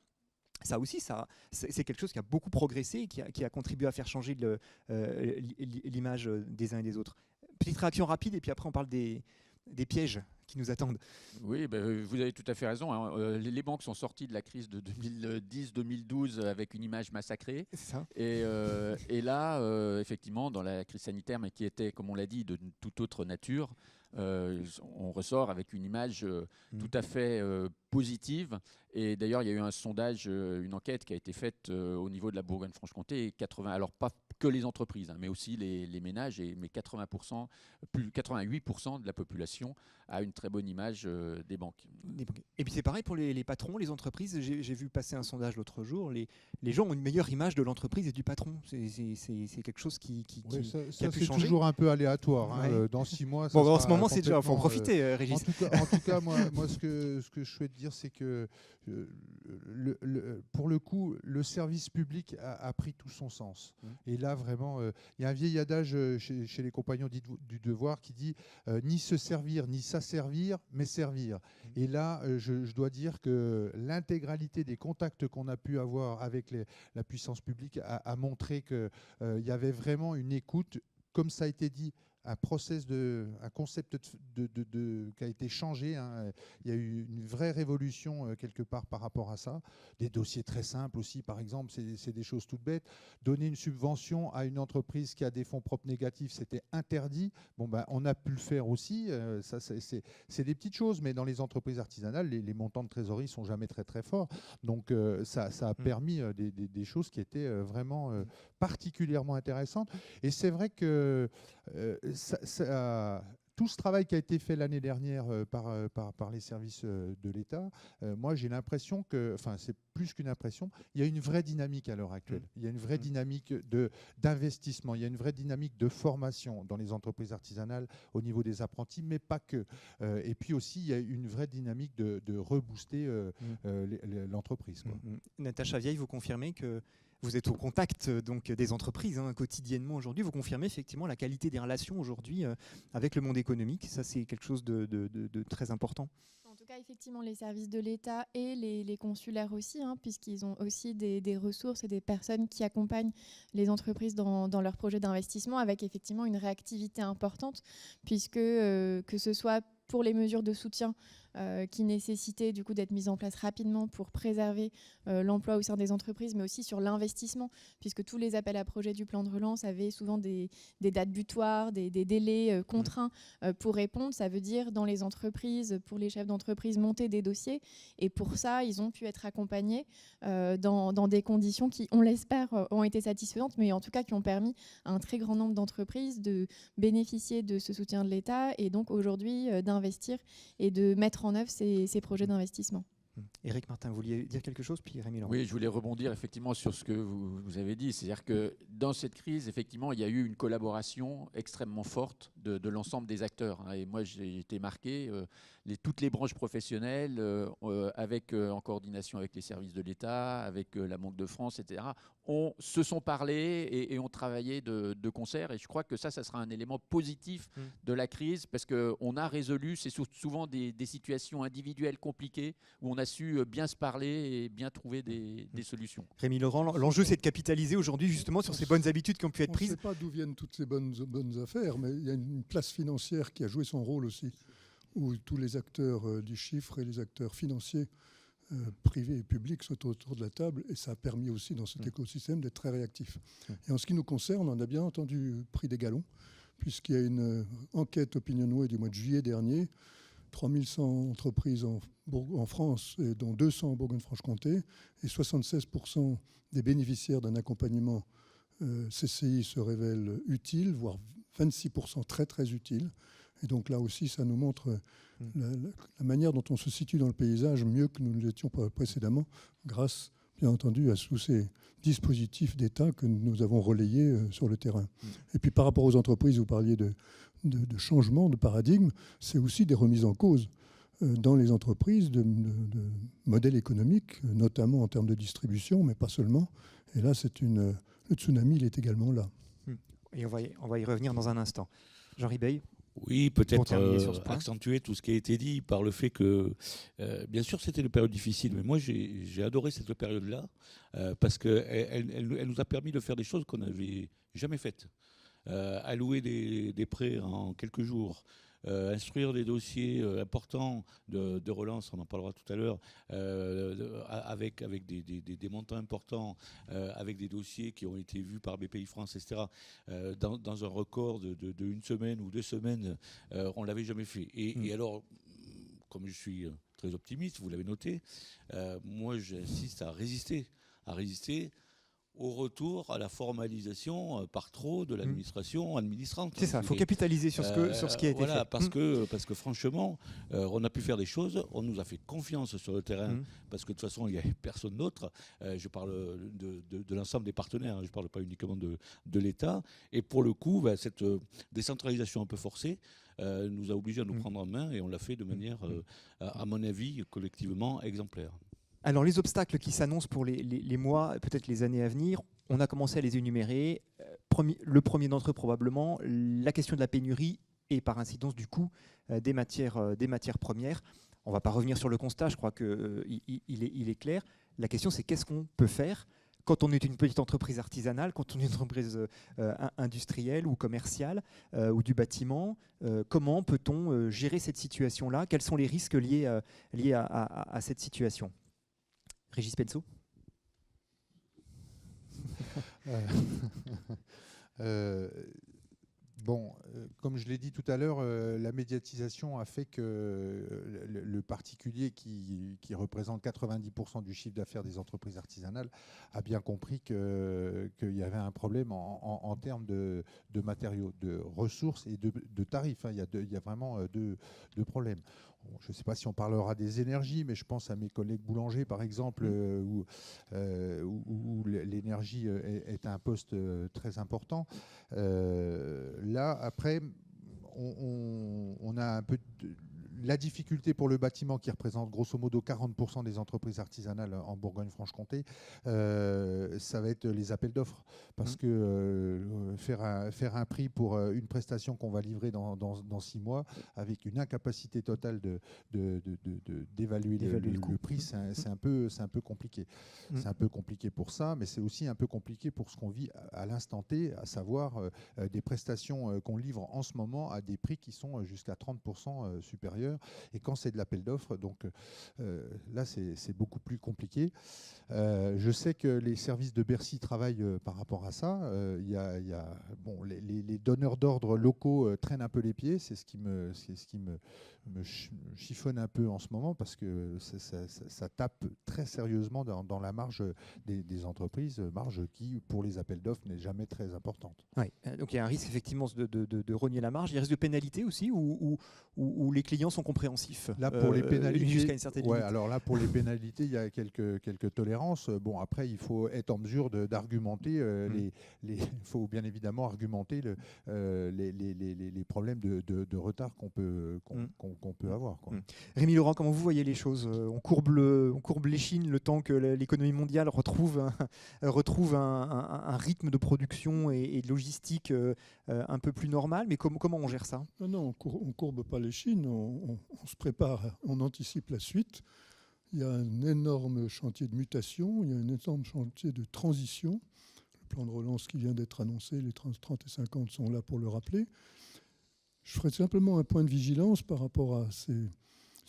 Ça aussi, c'est quelque chose qui a beaucoup progressé et qui a contribué à faire changer l'image des uns et des autres. Petite réaction rapide, et puis après, on parle des pièges qui nous attendent. Oui, vous avez tout à fait raison. Hein. Les banques sont sorties de la crise de 2010-2012 avec une image massacrée. C'est ça. Et là, effectivement, dans la crise sanitaire, mais qui était, comme on l'a dit, de toute autre nature, on ressort avec une image tout à fait positive. Et d'ailleurs, il y a eu un sondage, une enquête qui a été faite au niveau de la Bourgogne-Franche-Comté. Et 80, alors pas que les entreprises, mais aussi les ménages. Mais 88% de la population a une très bonne image des banques. Et puis c'est pareil pour les patrons, les entreprises. J'ai vu passer un sondage l'autre jour. Les gens ont une meilleure image de l'entreprise et du patron. C'est quelque chose qui a pu changer. C'est toujours un peu aléatoire. Hein. Ouais. Dans 6 mois, bon, en ce moment, c'est déjà, il faut en profiter, Régis. En tout cas, moi ce que je souhaite dire, c'est que pour le coup, le service public a pris tout son sens. Et là, vraiment, il y a un vieil adage chez les compagnons du devoir qui dit ni se servir, ni s'asservir, mais servir. Et là, je dois dire que l'intégralité des contacts qu'on a pu avoir avec la puissance publique a montré qu'il y avait vraiment une écoute, comme ça a été dit, un concept qui a été changé. Hein. Il y a eu une vraie révolution quelque part par rapport à ça. Des dossiers très simples aussi, par exemple, c'est des choses toutes bêtes. Donner une subvention à une entreprise qui a des fonds propres négatifs, c'était interdit. On a pu le faire aussi. Ça, c'est des petites choses, mais dans les entreprises artisanales, les montants de trésorerie ne sont jamais très très forts. Donc ça a permis des choses qui étaient vraiment particulièrement intéressantes. Et c'est vrai que tout ce travail qui a été fait l'année dernière par les services de l'État, moi j'ai l'impression que, c'est plus qu'une impression, il y a une vraie dynamique à l'heure actuelle. Il y a une vraie dynamique d'investissement, il y a une vraie dynamique de formation dans les entreprises artisanales au niveau des apprentis, mais pas que. Et puis aussi, il y a une vraie dynamique de rebooster l'entreprise. Natacha Vieille, vous confirmez que vous êtes au contact donc des entreprises quotidiennement aujourd'hui. Vous confirmez effectivement la qualité des relations aujourd'hui avec le monde économique. Ça, c'est quelque chose de très important. En tout cas, effectivement, les services de l'État et les consulaires aussi, puisqu'ils ont aussi des ressources et des personnes qui accompagnent les entreprises dans leurs projets d'investissement avec effectivement une réactivité importante, puisque que ce soit pour les mesures de soutien qui nécessitaient du coup d'être mises en place rapidement pour préserver l'emploi au sein des entreprises, mais aussi sur l'investissement, puisque tous les appels à projets du plan de relance avaient souvent des dates butoirs, des délais contraints pour répondre. Ça veut dire dans les entreprises, pour les chefs d'entreprise, monter des dossiers. Et pour ça, ils ont pu être accompagnés dans des conditions qui, on l'espère, ont été satisfaisantes, mais en tout cas qui ont permis à un très grand nombre d'entreprises de bénéficier de ce soutien de l'État et donc aujourd'hui d'investir et de mettre en œuvre ces projets d'investissement. Éric Martin, vous vouliez dire quelque chose, puis Rémi Laurent. Oui, je voulais rebondir effectivement sur ce que vous avez dit. C'est-à-dire que dans cette crise, effectivement, il y a eu une collaboration extrêmement forte de l'ensemble des acteurs. Et moi, j'ai été marqué, toutes les branches professionnelles, en coordination avec les services de l'État, avec la Banque de France, etc., se sont parlé et ont travaillé de concert. Et je crois que ça sera un élément positif de la crise, parce qu'on a résolu, c'est souvent des situations individuelles compliquées, où on a su bien se parler et bien trouver des solutions. Rémi Laurent, l'enjeu, c'est de capitaliser aujourd'hui justement sur ces bonnes habitudes qui ont pu être prises. On ne sait pas d'où viennent toutes ces bonnes affaires, mais il y a une place financière qui a joué son rôle aussi, où tous les acteurs du chiffre et les acteurs financiers privés et publics sont autour de la table, et ça a permis aussi dans cet écosystème d'être très réactif. Et en ce qui nous concerne, on a bien entendu pris des galons, puisqu'il y a une enquête Opinionway du mois de juillet dernier, 3100 entreprises en France, dont 200 en Bourgogne-Franche-Comté, et 76% des bénéficiaires d'un accompagnement CCI se révèlent utiles, voire 26% très très utiles. Et donc là aussi, ça nous montre la manière dont on se situe dans le paysage mieux que nous ne l'étions précédemment, grâce bien entendu à tous ces dispositifs d'État que nous avons relayés sur le terrain. Et puis par rapport aux entreprises, vous parliez de changement de paradigme, c'est aussi des remises en cause dans les entreprises de modèles économiques, notamment en termes de distribution, mais pas seulement. Et là, le tsunami, il est également là. Et on va y revenir dans un instant. Jean Ribey. Oui, peut-être accentuer tout ce qui a été dit par le fait que, bien sûr, c'était une période difficile, mais moi, j'ai adoré cette période-là parce qu'elle nous a permis de faire des choses qu'on n'avait jamais faites. Allouer des prêts en quelques jours, instruire des dossiers importants de relance, on en parlera tout à l'heure, avec des montants importants, avec des dossiers qui ont été vus par BPI France, etc., dans un record de une semaine ou 2 semaines, on ne l'avait jamais fait. Et alors, comme je suis très optimiste, vous l'avez noté, moi j'insiste à résister au retour à la formalisation par trop de l'administration administrante. C'est ça, il faut capitaliser sur ce qui a été fait. Parce que franchement, on a pu faire des choses, on nous a fait confiance sur le terrain, parce que de toute façon, il n'y avait personne d'autre. Je parle de l'ensemble des partenaires, je ne parle pas uniquement de l'État. Et pour le coup, cette décentralisation un peu forcée nous a obligés à nous prendre en main, et on l'a fait de manière, à mon avis, collectivement exemplaire. Alors les obstacles qui s'annoncent pour les mois, peut-être les années à venir, on a commencé à les énumérer. Le premier d'entre eux probablement, la question de la pénurie et par incidence du coût des matières premières. On ne va pas revenir sur le constat, je crois qu'il est clair. La question c'est qu'est-ce qu'on peut faire quand on est une petite entreprise artisanale, quand on est une entreprise industrielle ou commerciale ou du bâtiment. Comment peut-on gérer cette situation-là? Quels sont les risques liés à cette situation? Régis Penso. Comme je l'ai dit tout à l'heure, la médiatisation a fait que le particulier qui représente 90% du chiffre d'affaires des entreprises artisanales a bien compris qu'il y avait un problème en termes de matériaux, de ressources et de tarifs. Il y a vraiment deux problèmes. Je ne sais pas si on parlera des énergies, mais je pense à mes collègues boulangers, par exemple, où l'énergie est un poste très important. Là, après, on a un peu la difficulté pour le bâtiment, qui représente grosso modo 40% des entreprises artisanales en Bourgogne-Franche-Comté, ça va être les appels d'offres. Parce que faire un prix pour une prestation qu'on va livrer dans 6 mois, avec une incapacité totale d'évaluer le prix, c'est un peu compliqué. C'est un peu compliqué pour ça, mais c'est aussi un peu compliqué pour ce qu'on vit à l'instant T, à savoir des prestations qu'on livre en ce moment à des prix qui sont jusqu'à 30% supérieurs. Et quand c'est de l'appel d'offres, donc là c'est beaucoup plus compliqué. Je sais que les services de Bercy travaillent par rapport à ça. Les donneurs d'ordre locaux traînent un peu les pieds, c'est ce qui me me chiffonne un peu en ce moment parce que ça tape très sérieusement dans la marge des entreprises, marge qui, pour les appels d'offres, n'est jamais très importante. Ouais. Donc il y a un risque effectivement de rogner la marge. Il y a un risque de pénalité aussi où les clients sont compréhensifs. Là, pour les pénalités, jusqu'à une certaine limite. alors là, pour les pénalités, il y a quelques tolérances. Bon, après, il faut être en mesure d'argumenter. Il faut bien évidemment argumenter les problèmes de retard qu'on peut avoir. Quoi. Rémi Laurent, comment vous voyez les choses ? On courbe l'échine le temps que l'économie mondiale retrouve un rythme de production et de logistique un peu plus normal. Mais comment on gère ça ? Non, on courbe pas l'échine, on se prépare, on anticipe la suite. Il y a un énorme chantier de mutation, il y a un énorme chantier de transition. Le plan de relance qui vient d'être annoncé, les 30 et 50 sont là pour le rappeler. Je ferai simplement un point de vigilance par rapport à ces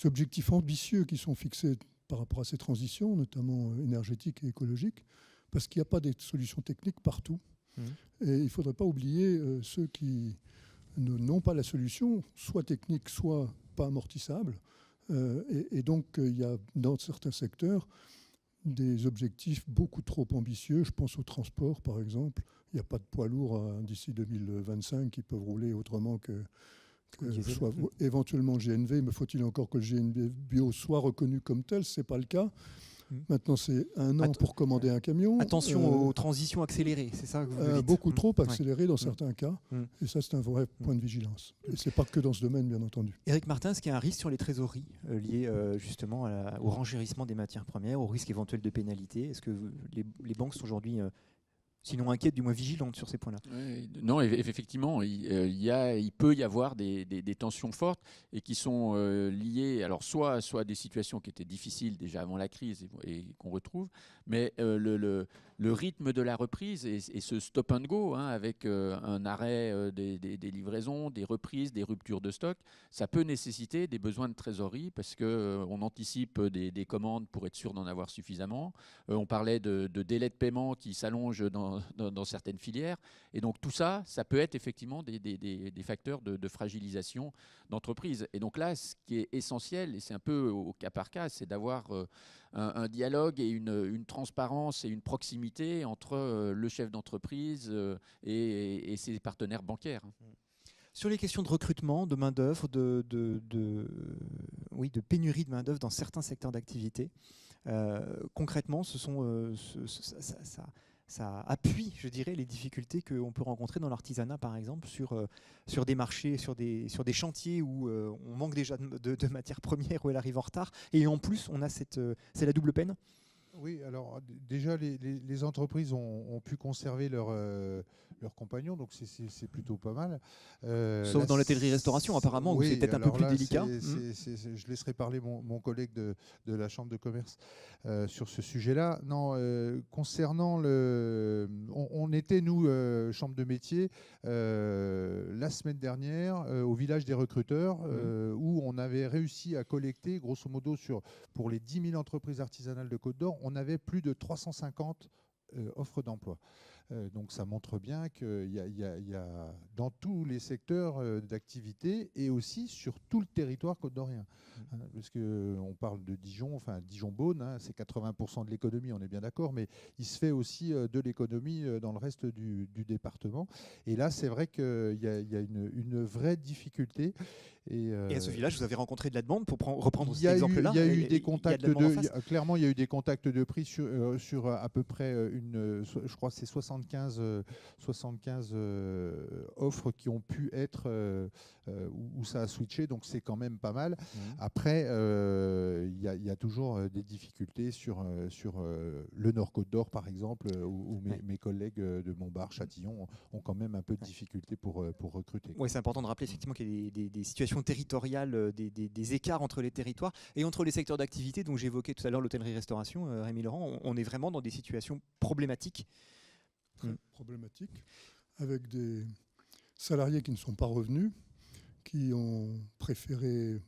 objectifs ambitieux qui sont fixés par rapport à ces transitions, notamment énergétiques et écologiques, parce qu'il n'y a pas de solutions techniques partout. Et il ne faudrait pas oublier ceux qui n'ont pas la solution, soit technique, soit pas amortissable. Et donc, il y a dans certains secteurs des objectifs beaucoup trop ambitieux. Je pense au transport, par exemple. Il n'y a pas de poids lourds d'ici 2025 qui peuvent rouler autrement que soit éventuellement GNV. Mais faut-il encore que le GNV bio soit reconnu comme tel ? Ce n'est pas le cas. Maintenant, c'est 1 an pour commander un camion. Attention aux transitions accélérées, c'est ça que vous dites. Beaucoup trop accélérées dans certains cas. Et ça, c'est un vrai point de vigilance. Et ce n'est pas que dans ce domaine, bien entendu. Éric Martin, est-ce qu'il y a un risque sur les trésoreries lié justement au renchérissement des matières premières, au risque éventuel de pénalité ? Est-ce que les banques sont aujourd'hui... sinon inquiète, du moins vigilante sur ces points-là. Non, effectivement, il peut y avoir des tensions fortes et qui sont liées, alors soit à des situations qui étaient difficiles déjà avant la crise et qu'on retrouve, mais le rythme de la reprise et ce stop and go, avec un arrêt des livraisons, des reprises, des ruptures de stock, ça peut nécessiter des besoins de trésorerie parce qu'on anticipe des commandes pour être sûr d'en avoir suffisamment. On parlait de délais de paiement qui s'allongent dans certaines filières. Et donc tout ça, ça peut être effectivement des facteurs de fragilisation d'entreprise. Et donc là, ce qui est essentiel, et c'est un peu au cas par cas, c'est d'avoir un dialogue et une transparence et une proximité entre le chef d'entreprise et ses partenaires bancaires. Sur les questions de recrutement, de main-d'œuvre, de pénurie de main-d'œuvre dans certains secteurs d'activité, concrètement, ça appuie, je dirais, les difficultés qu'on peut rencontrer dans l'artisanat, par exemple, sur des marchés, sur des chantiers où on manque déjà de matières premières, où elle arrive en retard. Et en plus, c'est la double peine. Oui, alors déjà, les entreprises ont pu conserver leurs compagnons, donc c'est plutôt pas mal. Sauf dans l'hôtellerie-restauration, apparemment, où c'est peut-être un peu plus délicat. Je laisserai parler mon collègue de la Chambre de commerce sur ce sujet-là. Non, concernant on était, nous, Chambre de métier, la semaine dernière, au village des recruteurs, où on avait réussi à collecter, grosso modo, pour les 10 000 entreprises artisanales de Côte-d'Or, on avait plus de 350 offres d'emploi. Donc ça montre bien qu'il y a dans tous les secteurs d'activité et aussi sur tout le territoire côte-d'orien. Parce qu'on parle de Dijon, enfin Dijon-Beaune, c'est 80% de l'économie, on est bien d'accord, mais il se fait aussi de l'économie dans le reste du département. Et là, c'est vrai qu'il y a une vraie difficurité. Et à ce village, vous avez rencontré de la demande pour reprendre cet exemple-là. Il y a eu des contacts clairement, il y a eu des contacts de prix sur à peu près je crois que c'est 75 offres qui ont pu être où ça a switché, donc c'est quand même pas mal. Après, il y a toujours des difficultés sur le Nord Côte d'Or, par exemple, où mes collègues de Montbard, Châtillon ont quand même un peu de difficultés pour recruter. Oui, c'est important de rappeler effectivement qu'il y a des situations territoriales, des écarts entre les territoires et entre les secteurs d'activité. Donc j'évoquais tout à l'heure l'hôtellerie-restauration, Rémi Laurent, on est vraiment dans des situations problématiques. Très problématiques, avec des salariés qui ne sont pas revenus, qui ont préféré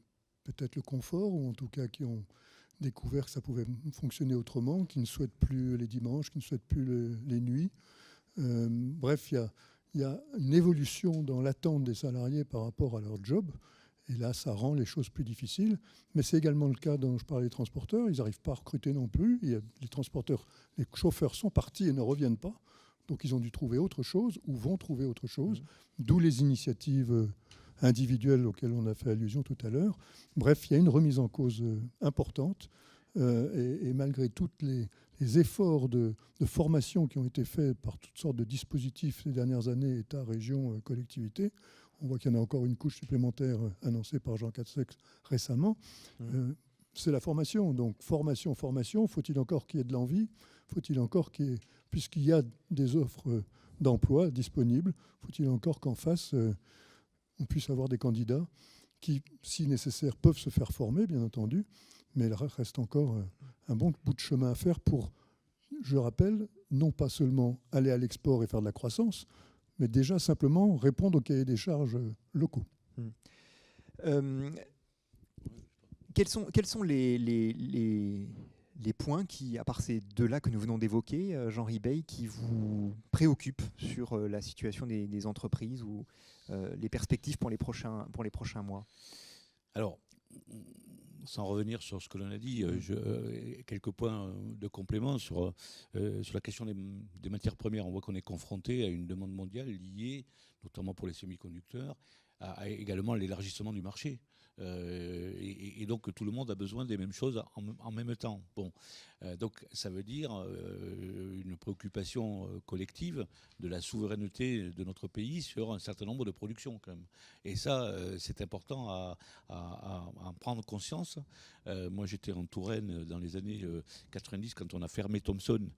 peut-être le confort, ou en tout cas qui ont découvert que ça pouvait fonctionner autrement, qui ne souhaitent plus les dimanches, qui ne souhaitent plus les nuits. Bref, il y a une évolution dans l'attente des salariés par rapport à leur job. Et là, ça rend les choses plus difficiles. Mais c'est également le cas dont je parlais des transporteurs. Ils n'arrivent pas à recruter non plus. Les transporteurs, les chauffeurs sont partis et ne reviennent pas. Donc ils ont dû trouver autre chose ou vont trouver autre chose. D'où les initiatives individuelles auxquelles on a fait allusion tout à l'heure. Bref, il y a une remise en cause importante. Et malgré tous les efforts de formation qui ont été faits par toutes sortes de dispositifs ces dernières années, État, région, collectivités, on voit qu'il y en a encore une couche supplémentaire annoncée par Jean Castex récemment. C'est la formation. Donc formation. Faut-il encore qu'il y ait de l'envie ? Faut-il encore puisqu'il y a des offres d'emploi disponibles, faut-il encore qu'en face, on puisse avoir des candidats qui, si nécessaire, peuvent se faire former, bien entendu, mais il reste encore un bon bout de chemin à faire pour, je rappelle, non pas seulement aller à l'export et faire de la croissance, mais déjà simplement répondre aux cahiers des charges locaux. Quels sont les points qui, à part ces deux-là que nous venons d'évoquer, Jean Ribeil, qui vous préoccupent sur la situation des entreprises ou les perspectives pour les prochains mois ? Alors, sans revenir sur ce que l'on a dit, quelques points de complément sur la question des matières premières. On voit qu'on est confronté à une demande mondiale liée, notamment pour les semi-conducteurs, à également l'élargissement du marché. Et donc tout le monde a besoin des mêmes choses en même temps. Bon, donc ça veut dire une préoccupation collective de la souveraineté de notre pays sur un certain nombre de productions quand même. Et ça, c'est important à en prendre conscience. Moi, j'étais en Touraine dans les années 90 quand on a fermé Thomson,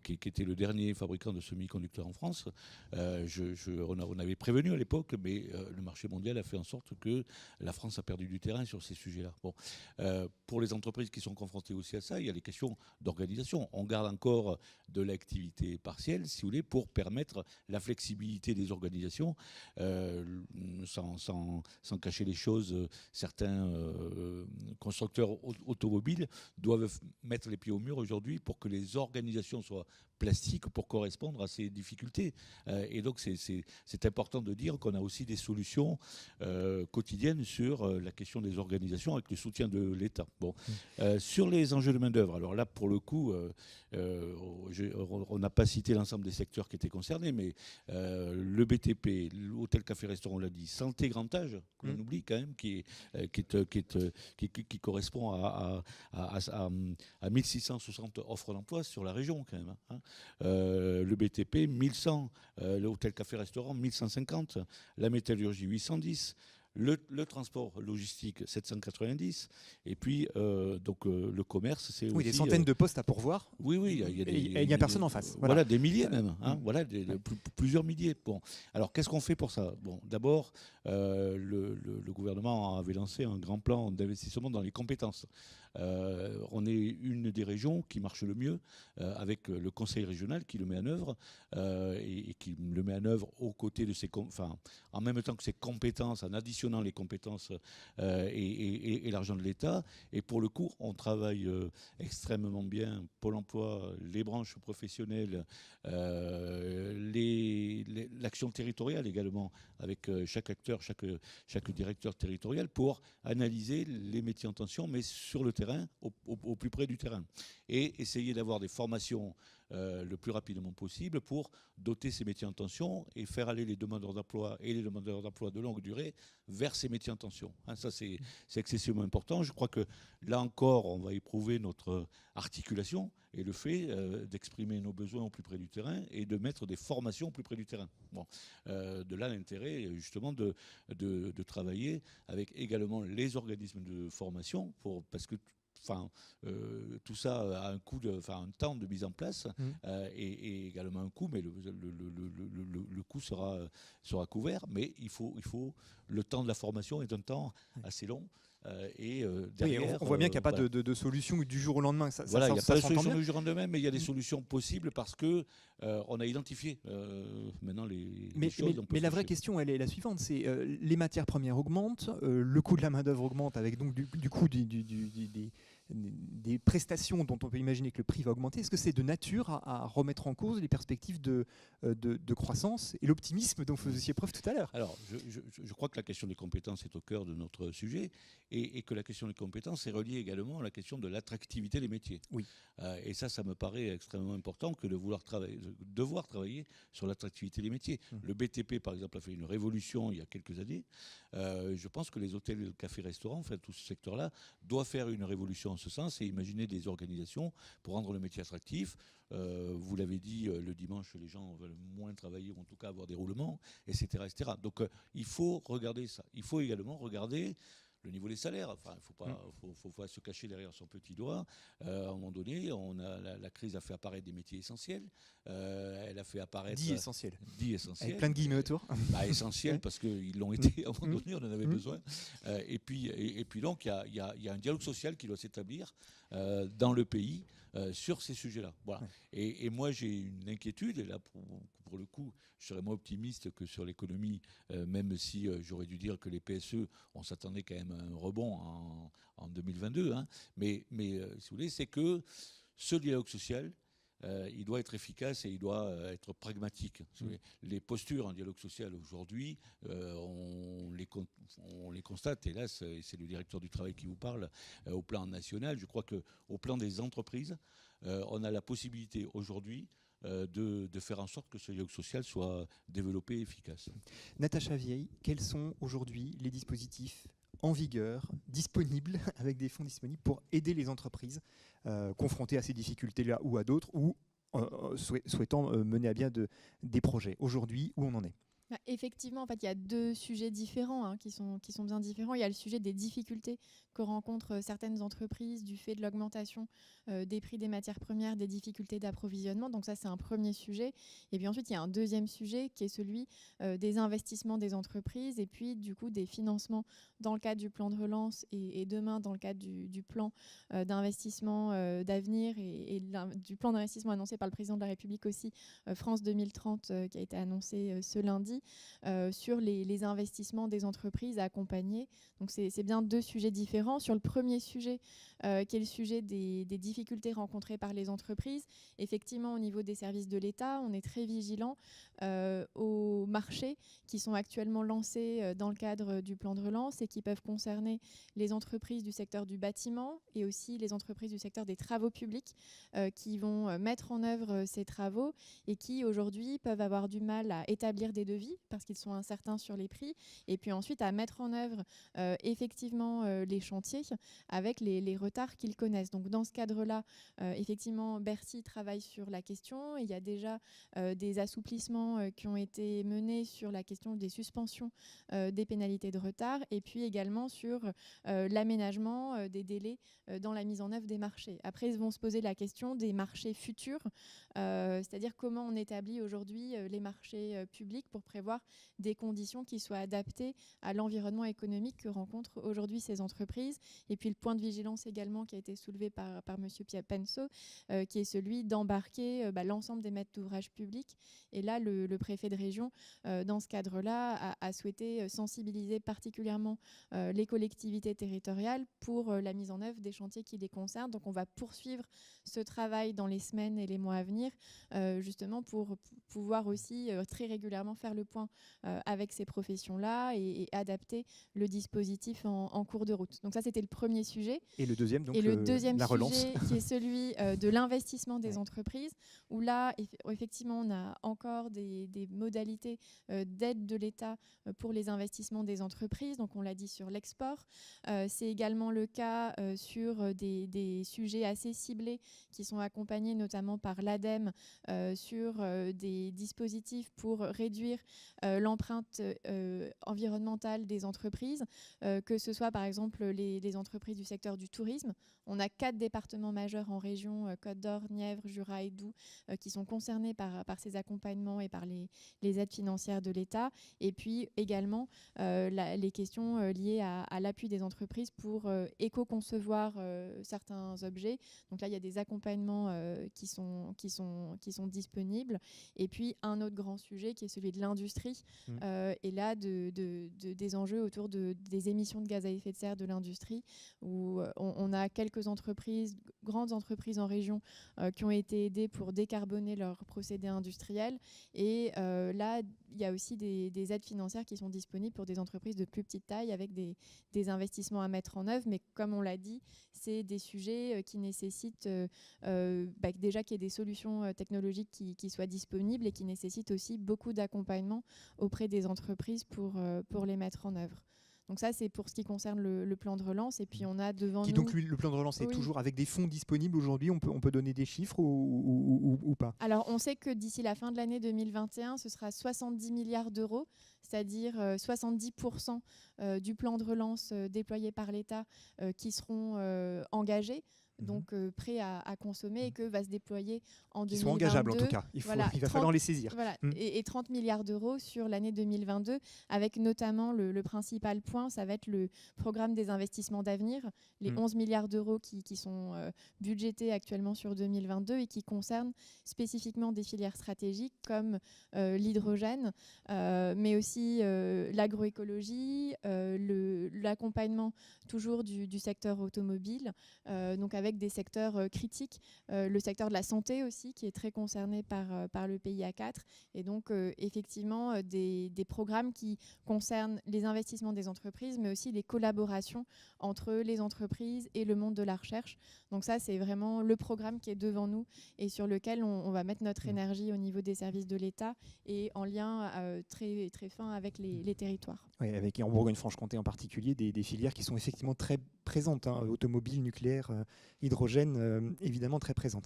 qui était le dernier fabricant de semi-conducteurs en France. On avait prévenu à l'époque, mais le marché mondial a fait en sorte que la France a perdu du terrain sur ces sujets-là. Bon, pour les entreprises qui sont confrontées aussi à ça, il y a les questions d'organisation. On garde encore de l'activité partielle, si vous voulez, pour permettre la flexibilité des organisations, sans cacher les choses. Certains constructeurs automobiles doivent mettre les pieds au mur aujourd'hui pour que les organisations soient plastiques pour correspondre à ces difficultés. Et donc c'est important de dire qu'on a aussi des solutions quotidiennes sur la question des organisations avec le soutien de l'État. Bon. Sur les enjeux de main-d'œuvre, alors là, pour le coup, on n'a pas cité l'ensemble des secteurs qui étaient concernés, mais le BTP, l'hôtel, café, restaurant, on l'a dit, santé, grand âge, qu'on oublie quand même, qui correspond à 1660 offres d'emploi sur la région quand même. Hein. Le BTP, 1100, l'hôtel, café, restaurant, 1150, la métallurgie, 810. Le transport logistique, 790. Et puis, le commerce, c'est aussi... des centaines de postes à pourvoir. Oui. Il n'y a personne en face. Voilà, des milliers même. Hein, voilà, plusieurs milliers. Bon, alors, qu'est-ce qu'on fait pour ça ? Bon, d'abord, le gouvernement avait lancé un grand plan d'investissement dans les compétences. On est une des régions qui marche le mieux avec le conseil régional qui le met en œuvre et qui le met en œuvre aux côtés de en même temps que ses compétences, en additionnant les compétences et l'argent de l'État. Et pour le coup, on travaille extrêmement bien. Pôle emploi, les branches professionnelles, l'action territoriale également, avec chaque acteur, chaque directeur territorial pour analyser les métiers en tension, mais sur le terrain, au plus près du terrain. Et essayer d'avoir des formations le plus rapidement possible pour doter ces métiers en tension et faire aller les demandeurs d'emploi et les demandeurs d'emploi de longue durée vers ces métiers en tension. Hein, ça, c'est excessivement important. Je crois que là encore, on va éprouver notre articulation et le fait d'exprimer nos besoins au plus près du terrain et de mettre des formations au plus près du terrain. Bon, de là l'intérêt justement de travailler avec également les organismes de formation parce que tout ça a un coût, un temps de mise en place et également un coût, mais le coût sera couvert. Mais il faut le temps de la formation est un temps assez long. Derrière, on voit bien qu'il n'y a pas de solution du jour au lendemain. Il n'y a pas de solution du jour au lendemain, mais il y a des solutions possibles parce que on a identifié maintenant les choses. Mais la vraie question, elle est la suivante, c'est les matières premières augmentent, le coût de la main d'œuvre augmente avec donc du coût des prestations dont on peut imaginer que le prix va augmenter, est-ce que c'est de nature à remettre en cause les perspectives de croissance et l'optimisme dont vous faisiez preuve tout à l'heure? Alors, je crois que la question des compétences est au cœur de notre sujet et que la question des compétences est reliée également à la question de l'attractivité des métiers. Oui. Et ça me paraît extrêmement important que de devoir travailler sur l'attractivité des métiers. Le BTP, par exemple, a fait une révolution il y a quelques années. Je pense que les hôtels, le café-restaurant, enfin tout ce secteur-là, doit faire une révolution en ce sens et imaginer des organisations pour rendre le métier attractif. Vous l'avez dit, le dimanche, les gens veulent moins travailler ou en tout cas avoir des roulements, etc. etc. Donc il faut regarder ça. Il faut également regarder le niveau des salaires. Enfin, il faut pas se cacher derrière son petit doigt. À un moment donné, la crise a fait apparaître des métiers essentiels. Elle a fait apparaître... Dit essentiels. Dit essentiels. Avec plein de guillemets autour. Essentiels parce qu'ils l'ont été à un moment donné, on en avait besoin. Et puis donc, il y a un dialogue social qui doit s'établir dans le pays sur ces sujets-là. Voilà. Et moi, j'ai une inquiétude, et là, pour le coup, je serais moins optimiste que sur l'économie, même si j'aurais dû dire que les PSE, on s'attendait quand même à un rebond en 2022. Hein. Mais si vous voulez, c'est que ce dialogue social, il doit être efficace et il doit être pragmatique. Les postures en dialogue social aujourd'hui, on les constate, et là c'est le directeur du travail qui vous parle, au plan national. Je crois qu'au plan des entreprises, on a la possibilité aujourd'hui de faire en sorte que ce dialogue social soit développé et efficace. Natacha Vieille, quels sont aujourd'hui les dispositifs en vigueur, disponibles, avec des fonds disponibles pour aider les entreprises confrontées à ces difficultés-là ou à d'autres, ou souhaitant mener à bien des projets? Aujourd'hui, où on en est? Effectivement, en fait, il y a deux sujets différents qui sont bien différents. Il y a le sujet des difficultés que rencontrent certaines entreprises du fait de l'augmentation des prix des matières premières, des difficultés d'approvisionnement. Donc ça, c'est un premier sujet. Et puis ensuite, il y a un deuxième sujet qui est celui des investissements des entreprises et puis du coup des financements dans le cadre du plan de relance et demain dans le cadre du plan d'investissement d'avenir et du plan d'investissement annoncé par le président de la République aussi, France 2030, qui a été annoncé ce lundi. Sur les investissements des entreprises à accompagner. Donc c'est bien deux sujets différents. Sur le premier sujet, qui est le sujet des difficultés rencontrées par les entreprises, effectivement au niveau des services de l'État, on est très vigilant aux marchés qui sont actuellement lancés dans le cadre du plan de relance et qui peuvent concerner les entreprises du secteur du bâtiment et aussi les entreprises du secteur des travaux publics qui vont mettre en œuvre ces travaux et qui aujourd'hui peuvent avoir du mal à établir des devis parce qu'ils sont incertains sur les prix et puis ensuite à mettre en œuvre effectivement les chantiers avec les retards qu'ils connaissent. Donc dans ce cadre-là, effectivement, Bercy travaille sur la question. Il y a déjà des assouplissements qui ont été menés sur la question des suspensions des pénalités de retard et puis également sur l'aménagement des délais dans la mise en œuvre des marchés. Après, ils vont se poser la question des marchés futurs, c'est-à-dire comment on établit aujourd'hui les marchés publics pour prévoir des conditions qui soient adaptées à l'environnement économique que rencontrent aujourd'hui ces entreprises. Et puis le point de vigilance également qui a été soulevé par M. Penso, qui est celui d'embarquer l'ensemble des maîtres d'ouvrage publics. Et là, le préfet de région, dans ce cadre-là, a souhaité sensibiliser particulièrement les collectivités territoriales pour la mise en œuvre des chantiers qui les concernent. Donc on va poursuivre ce travail dans les semaines et les mois à venir, justement pour pouvoir aussi très régulièrement faire le point avec ces professions-là et adapter le dispositif en cours de route. Donc ça, c'était le premier sujet. Et le deuxième, donc, le deuxième la relance. sujet, qui est celui de l'investissement des entreprises, où là, effectivement, on a encore des modalités d'aide de l'État pour les investissements des entreprises. Donc on l'a dit sur l'export. C'est également le cas sur des sujets assez ciblés qui sont accompagnés notamment par l'ADEME sur des dispositifs pour réduire l'empreinte environnementale des entreprises, que ce soit par exemple les entreprises du secteur du tourisme. On a 4 départements majeurs en région, Côte d'Or, Nièvre, Jura et Doubs, qui sont concernés par ces accompagnements et par les aides financières financière de l'État, et puis également les questions liées à l'appui des entreprises pour éco-concevoir certains objets. Donc là, il y a des accompagnements qui sont disponibles. Et puis, un autre grand sujet qui est celui de l'industrie, et là, des enjeux autour des émissions de gaz à effet de serre de l'industrie, où on a quelques entreprises, grandes entreprises en région, qui ont été aidées pour décarboner leurs procédés industriels. Et là, il y a aussi des aides financières qui sont disponibles pour des entreprises de plus petite taille avec des investissements à mettre en œuvre. Mais comme on l'a dit, c'est des sujets qui nécessitent déjà qu'il y ait des solutions technologiques qui soient disponibles et qui nécessitent aussi beaucoup d'accompagnement auprès des entreprises pour les mettre en œuvre. Donc ça, c'est pour ce qui concerne le plan de relance. Et puis on a devant nous... Donc le plan de relance est toujours avec des fonds disponibles aujourd'hui. On peut donner des chiffres ou pas? Alors on sait que d'ici la fin de l'année 2021, ce sera 70 milliards d'euros, c'est-à-dire 70% du plan de relance déployé par l'État qui seront engagés. Donc prêts à consommer, et que va se déployer en 2022. Qui sont engageables en tout cas, il va falloir les saisir. Voilà, et 30 milliards d'euros sur l'année 2022, avec notamment le principal point, ça va être le programme des investissements d'avenir, les 11 milliards d'euros qui sont budgétés actuellement sur 2022 et qui concernent spécifiquement des filières stratégiques comme l'hydrogène, mais aussi l'agroécologie, l'accompagnement toujours du secteur automobile, donc avec des secteurs critiques, le secteur de la santé aussi qui est très concerné par le PIA 4, et donc effectivement des programmes qui concernent les investissements des entreprises, mais aussi les collaborations entre les entreprises et le monde de la recherche. Donc ça, c'est vraiment le programme qui est devant nous et sur lequel on va mettre notre énergie au niveau des services de l'État et en lien très, très fin avec les territoires. Oui, avec en Bourgogne-Franche-Comté en particulier des filières qui sont effectivement très présentes, automobile, nucléaire, hydrogène, évidemment très présentes.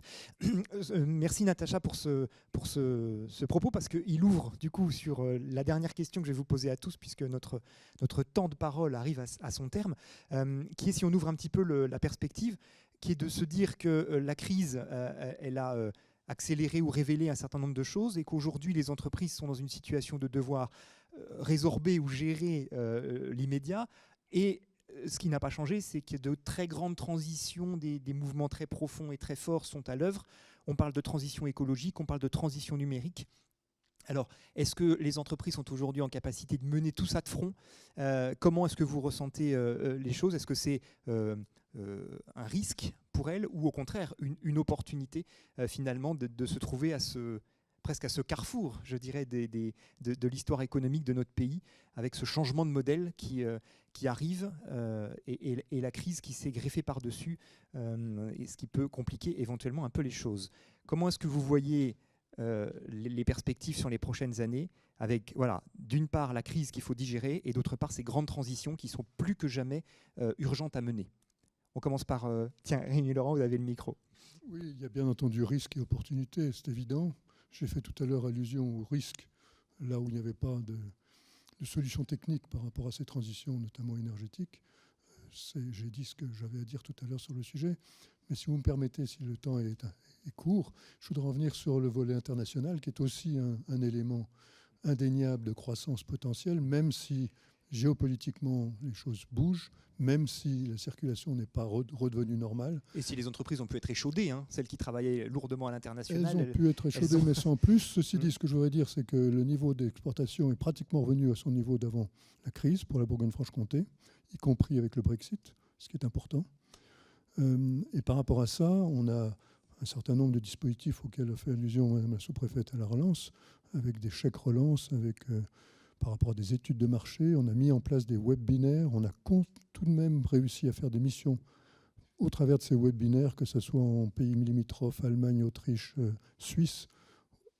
Merci Natacha pour ce propos, parce qu'il ouvre du coup sur la dernière question que je vais vous poser à tous, puisque notre temps de parole arrive à son terme, qui est, si on ouvre un petit peu la perspective, qui est de se dire que la crise, elle a accéléré ou révélé un certain nombre de choses, et qu'aujourd'hui les entreprises sont dans une situation de devoir résorber ou gérer l'immédiat. Et ce qui n'a pas changé, c'est que de très grandes transitions, des mouvements très profonds et très forts sont à l'œuvre. On parle de transition écologique, on parle de transition numérique. Alors, est-ce que les entreprises sont aujourd'hui en capacité de mener tout ça de front? Comment est-ce que vous ressentez les choses? Est-ce que c'est un risque pour elles, ou au contraire une opportunité finalement de se trouver presque à ce carrefour, je dirais, de l'histoire économique de notre pays, avec ce changement de modèle qui arrive et la crise qui s'est greffée par-dessus, et ce qui peut compliquer éventuellement un peu les choses. Comment est-ce que vous voyez les perspectives sur les prochaines années, avec d'une part la crise qu'il faut digérer, et d'autre part ces grandes transitions qui sont plus que jamais urgentes à mener? On commence par... Tiens, Rémi Laurent, vous avez le micro. Oui, il y a bien entendu risque et opportunité, c'est évident. J'ai fait tout à l'heure allusion au risque, là où il n'y avait pas de solution technique par rapport à ces transitions, notamment énergétiques. J'ai dit ce que j'avais à dire tout à l'heure sur le sujet. Mais si vous me permettez, si le temps est court, je voudrais revenir sur le volet international, qui est aussi un élément indéniable de croissance potentielle, même si géopolitiquement les choses bougent, même si la circulation n'est pas redevenue normale. Et si les entreprises ont pu être échaudées, celles qui travaillaient lourdement à l'international. Elles ont pu être échaudées, mais sans plus. Ceci dit, ce que je voudrais dire, c'est que le niveau d'exportation est pratiquement revenu à son niveau d'avant la crise pour la Bourgogne-Franche-Comté, y compris avec le Brexit, ce qui est important. Et par rapport à ça, on a un certain nombre de dispositifs auxquels a fait allusion Mme la sous-préfète à la relance, avec des chèques relance, par rapport à des études de marché. On a mis en place des webinaires. On a tout de même réussi à faire des missions au travers de ces webinaires, que ce soit en pays limitrophes, Allemagne, Autriche, Suisse,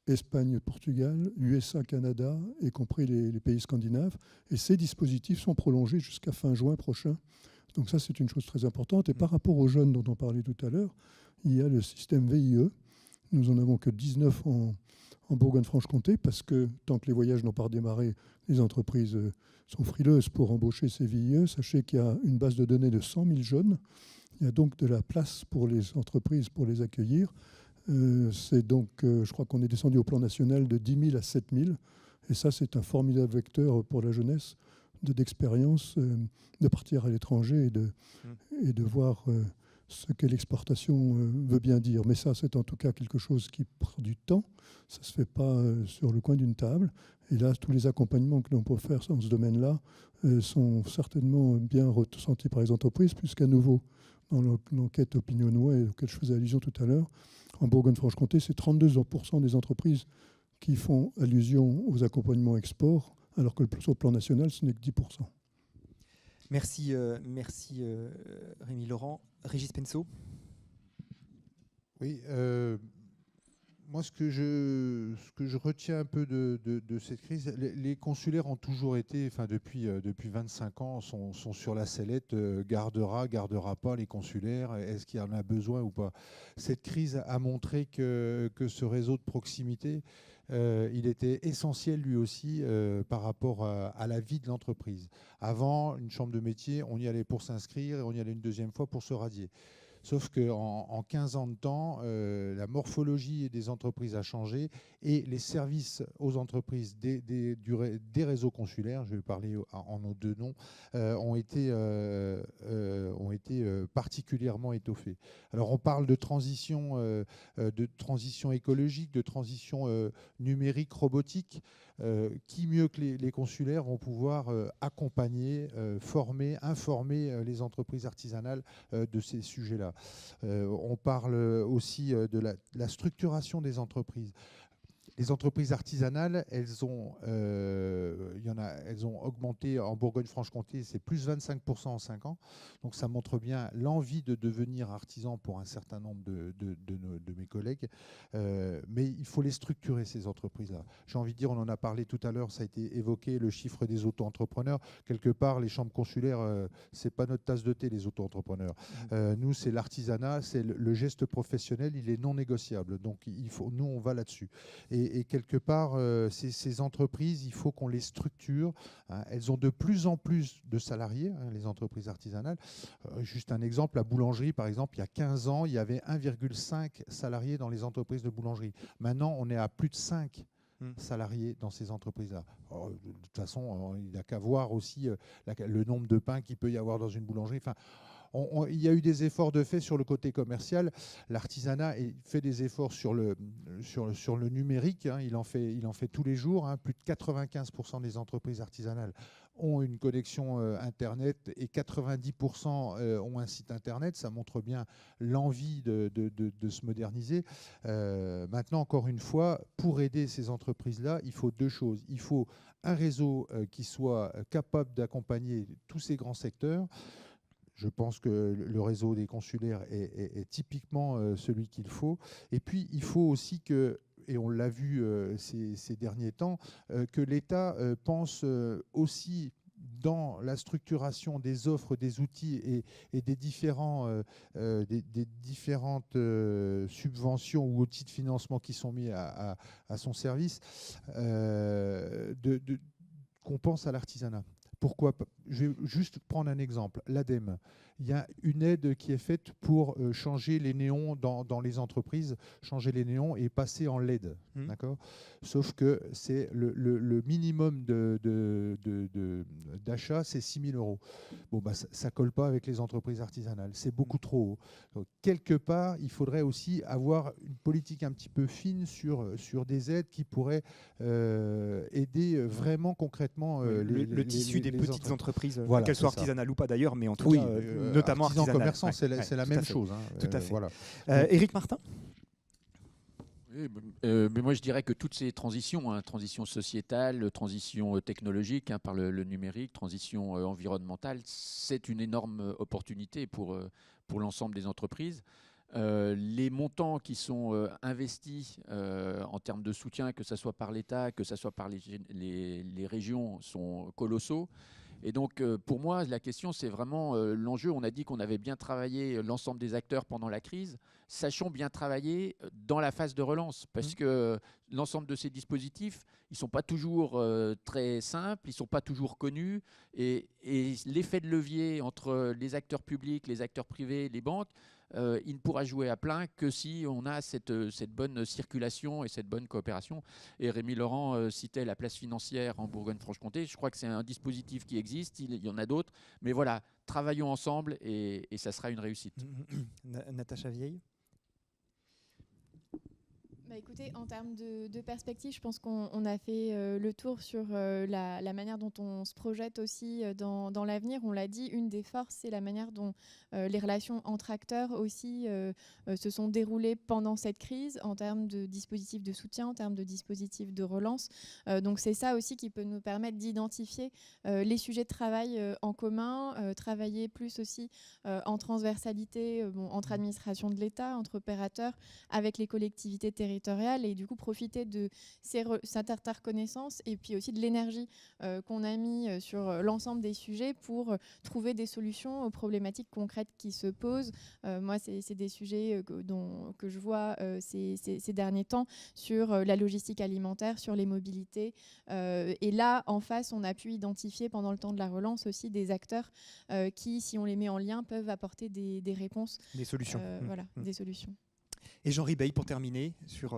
Espagne, Portugal, USA, Canada, y compris les pays scandinaves. Et ces dispositifs sont prolongés jusqu'à fin juin prochain. Donc ça, c'est une chose très importante. Et par rapport aux jeunes dont on parlait tout à l'heure, il y a le système VIE. Nous n'en avons que 19 en Bourgogne-Franche-Comté, parce que tant que les voyages n'ont pas redémarré, les entreprises sont frileuses pour embaucher ces VIE. Sachez qu'il y a une base de données de 100 000 jeunes. Il y a donc de la place pour les entreprises pour les accueillir. C'est donc, je crois qu'on est descendu au plan national de 10 000 à 7 000. Et ça, c'est un formidable vecteur pour la jeunesse d'expérience, de partir à l'étranger et de voir ce que l'exportation veut bien dire. Mais ça, c'est en tout cas quelque chose qui prend du temps. Ça ne se fait pas sur le coin d'une table. Et là, tous les accompagnements que l'on peut faire dans ce domaine-là sont certainement bien ressentis par les entreprises, puisqu'à nouveau, dans l'enquête OpinionWay auquel je faisais allusion tout à l'heure, en Bourgogne-Franche-Comté, c'est 32% des entreprises qui font allusion aux accompagnements export, alors que sur le plan national, ce n'est que 10%. Merci, Rémi Laurent. Régis Penso. Oui, moi ce que je retiens un peu de cette crise, les consulaires ont toujours été, enfin depuis 25 ans, sont sur la sellette, gardera pas les consulaires, est-ce qu'il y en a besoin ou pas. Cette crise a montré que ce réseau de proximité, il était essentiel lui aussi par rapport à la vie de l'entreprise. Avant, une chambre de métier, on y allait pour s'inscrire et on y allait une deuxième fois pour se radier. Sauf qu'en 15 ans de temps, la morphologie des entreprises a changé et les services aux entreprises des réseaux consulaires, je vais parler en nos deux noms, ont été particulièrement étoffés. Alors on parle de transition écologique, de transition numérique, robotique. Qui mieux que les consulaires vont pouvoir accompagner, former, informer les entreprises artisanales de ces sujets-là. On parle aussi de la structuration des entreprises. Les entreprises artisanales, elles ont augmenté en Bourgogne-Franche-Comté, c'est plus 25% en 5 ans. Donc ça montre bien l'envie de devenir artisan pour un certain nombre de mes collègues. Mais il faut les structurer, ces entreprises-là. J'ai envie de dire, on en a parlé tout à l'heure, ça a été évoqué, le chiffre des auto-entrepreneurs. Quelque part, les chambres consulaires, c'est pas notre tasse de thé, les auto-entrepreneurs. Nous, c'est l'artisanat, c'est le geste professionnel, il est non négociable. Donc nous, on va là-dessus. Et quelque part, ces entreprises, il faut qu'on les structure. Hein. Elles ont de plus en plus de salariés, hein, les entreprises artisanales. Juste un exemple, la boulangerie, par exemple, il y a 15 ans, il y avait 1,5 salariés dans les entreprises de boulangerie. Maintenant, on est à plus de 5 salariés dans ces entreprises-là. De toute façon, il n'y a qu'à voir aussi le nombre de pains qu'il peut y avoir dans une boulangerie. Enfin, il y a eu des efforts de fait sur le côté commercial. L'artisanat fait des efforts sur le numérique. Hein. Il en fait tous les jours. Hein. Plus de 95% des entreprises artisanales ont une connexion Internet et 90% ont un site Internet. Ça montre bien l'envie de se moderniser. Maintenant, encore une fois, pour aider ces entreprises-là, il faut deux choses. Il faut un réseau qui soit capable d'accompagner tous ces grands secteurs. Je pense que le réseau des consulaires est typiquement celui qu'il faut. Et puis, il faut aussi que, et on l'a vu ces derniers temps, que l'État pense aussi dans la structuration des offres, des outils et des différentes subventions ou outils de financement qui sont mis à son service, qu'on pense à l'artisanat. Pourquoi ? Je vais juste prendre un exemple. L'ADEME. Il y a une aide qui est faite pour changer les néons dans les entreprises, changer les néons et passer en LED. D'accord ? Sauf que c'est le minimum d'achat, c'est 6 000 €. Bon, bah, ça ne colle pas avec les entreprises artisanales. C'est beaucoup trop haut. Donc, quelque part, il faudrait aussi avoir une politique un petit peu fine sur des aides qui pourraient aider vraiment concrètement le tissu des petites entreprises, voilà, qu'elles soient artisanales ou pas d'ailleurs, mais en tout cas, notamment artisans, artisanales. commerçants, c'est la même chose. Hein, tout à fait. Voilà. Éric Martin. Oui, mais moi je dirais que toutes ces transitions, hein, transition sociétale, transition technologique par le numérique, transition environnementale, c'est une énorme opportunité pour l'ensemble des entreprises. Les montants qui sont investis en termes de soutien, que ce soit par l'État, que ce soit par les régions, sont colossaux. Et donc, pour moi, la question, c'est vraiment l'enjeu. On a dit qu'on avait bien travaillé l'ensemble des acteurs pendant la crise. Sachons bien travailler dans la phase de relance, parce que l'ensemble de ces dispositifs, ils ne sont pas toujours très simples, ils ne sont pas toujours connus. Et l'effet de levier entre les acteurs publics, les acteurs privés, les banques, il ne pourra jouer à plein que si on a cette bonne circulation et cette bonne coopération. Et Rémi Laurent citait la place financière en Bourgogne-Franche-Comté. Je crois que c'est un dispositif qui existe, il y en a d'autres. Mais voilà, travaillons ensemble et ça sera une réussite. Natacha Vieille. Écoutez, en termes de perspective, je pense qu'on a fait le tour sur la manière dont on se projette aussi dans l'avenir. On l'a dit, une des forces, c'est la manière dont les relations entre acteurs aussi se sont déroulées pendant cette crise en termes de dispositifs de soutien, en termes de dispositifs de relance. Donc c'est ça aussi qui peut nous permettre d'identifier les sujets de travail en commun, travailler plus aussi en transversalité entre administrations de l'État, entre opérateurs, avec les collectivités territoriales et du coup profiter de cette interconnaissance et puis aussi de l'énergie qu'on a mis sur l'ensemble des sujets pour trouver des solutions aux problématiques concrètes qui se posent. Moi, c'est des sujets que je vois ces derniers temps sur la logistique alimentaire, sur les mobilités. Et là, en face, on a pu identifier pendant le temps de la relance aussi des acteurs qui, si on les met en lien, peuvent apporter des réponses. Des solutions. Voilà, des solutions. Et Jean Ribeil, pour terminer, sur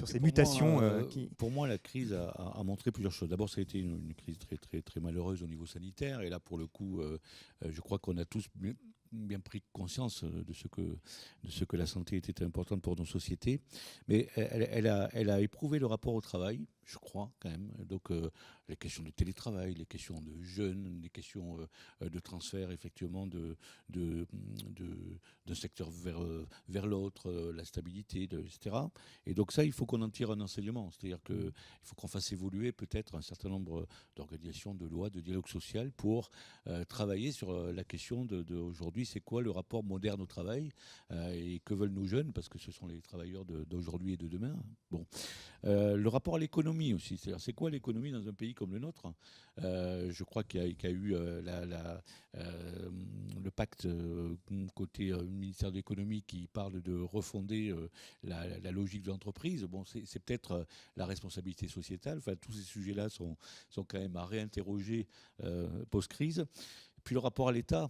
ces mutations. Pour moi, la crise a montré plusieurs choses. D'abord, ça a été une crise très, très, très malheureuse au niveau sanitaire. Et là, pour le coup, je crois qu'on a tous bien pris conscience de ce que la santé était importante pour nos sociétés. Mais elle a éprouvé le rapport au travail, je crois, quand même. Donc, les questions de télétravail, les questions de jeunes, les questions de transfert, effectivement, d'un secteur vers l'autre, la stabilité, etc. Et donc ça, il faut qu'on en tire un enseignement. C'est-à-dire qu'il faut qu'on fasse évoluer peut-être un certain nombre d'organisations, de lois, de dialogue social pour travailler sur la question d'aujourd'hui, c'est quoi le rapport moderne au travail et que veulent nos jeunes, parce que ce sont les travailleurs d'aujourd'hui et de demain. Bon. Le rapport à l'économie aussi, c'est-à-dire c'est quoi l'économie dans un pays comme le nôtre. Je crois qu'il y a eu le pacte côté ministère de l'économie qui parle de refonder la logique de l'entreprise. Bon, c'est peut-être la responsabilité sociétale. Enfin, tous ces sujets-là sont quand même à réinterroger post-crise. Puis le rapport à l'État,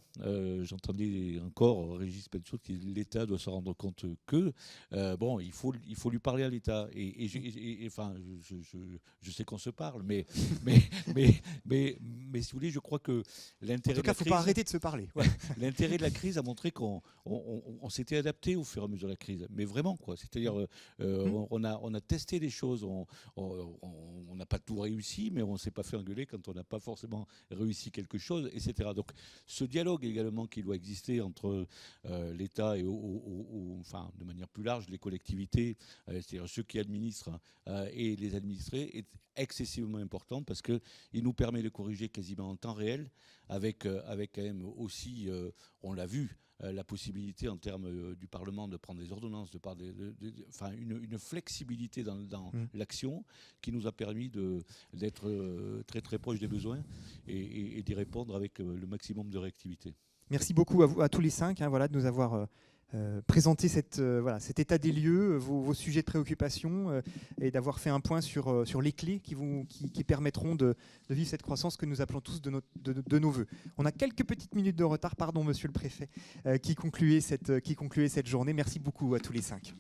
j'entendais encore Régis Penchot qui l'État doit se rendre compte que bon, il faut lui parler à l'État. Et enfin, je sais qu'on se parle, mais si vous voulez, je crois que l'intérêt. En tout cas, il ne faut pas arrêter de se parler. Ouais, l'intérêt de la crise a montré qu'on s'était adapté au fur et à mesure de la crise, mais vraiment quoi. C'est-à-dire, on a testé les choses, on n'a pas tout réussi, mais on ne s'est pas fait engueuler quand on n'a pas forcément réussi quelque chose, etc. Donc ce dialogue également qui doit exister entre l'État et enfin, de manière plus large les collectivités, c'est-à-dire ceux qui administrent et les administrés, est excessivement important parce qu'il nous permet de corriger quasiment en temps réel avec quand même aussi, on l'a vu, la possibilité en termes du Parlement de prendre des ordonnances, enfin une flexibilité dans l'action qui nous a permis d'être très très proche des besoins et d'y répondre avec le maximum de réactivité. Merci beaucoup à tous les 5 de nous avoir présenté cet état des lieux, vos sujets de préoccupation et d'avoir fait un point sur les clés qui permettront de vivre cette croissance que nous appelons tous de nos voeux. On a quelques petites minutes de retard, pardon monsieur le préfet, qui concluait cette journée. Merci beaucoup à tous les 5.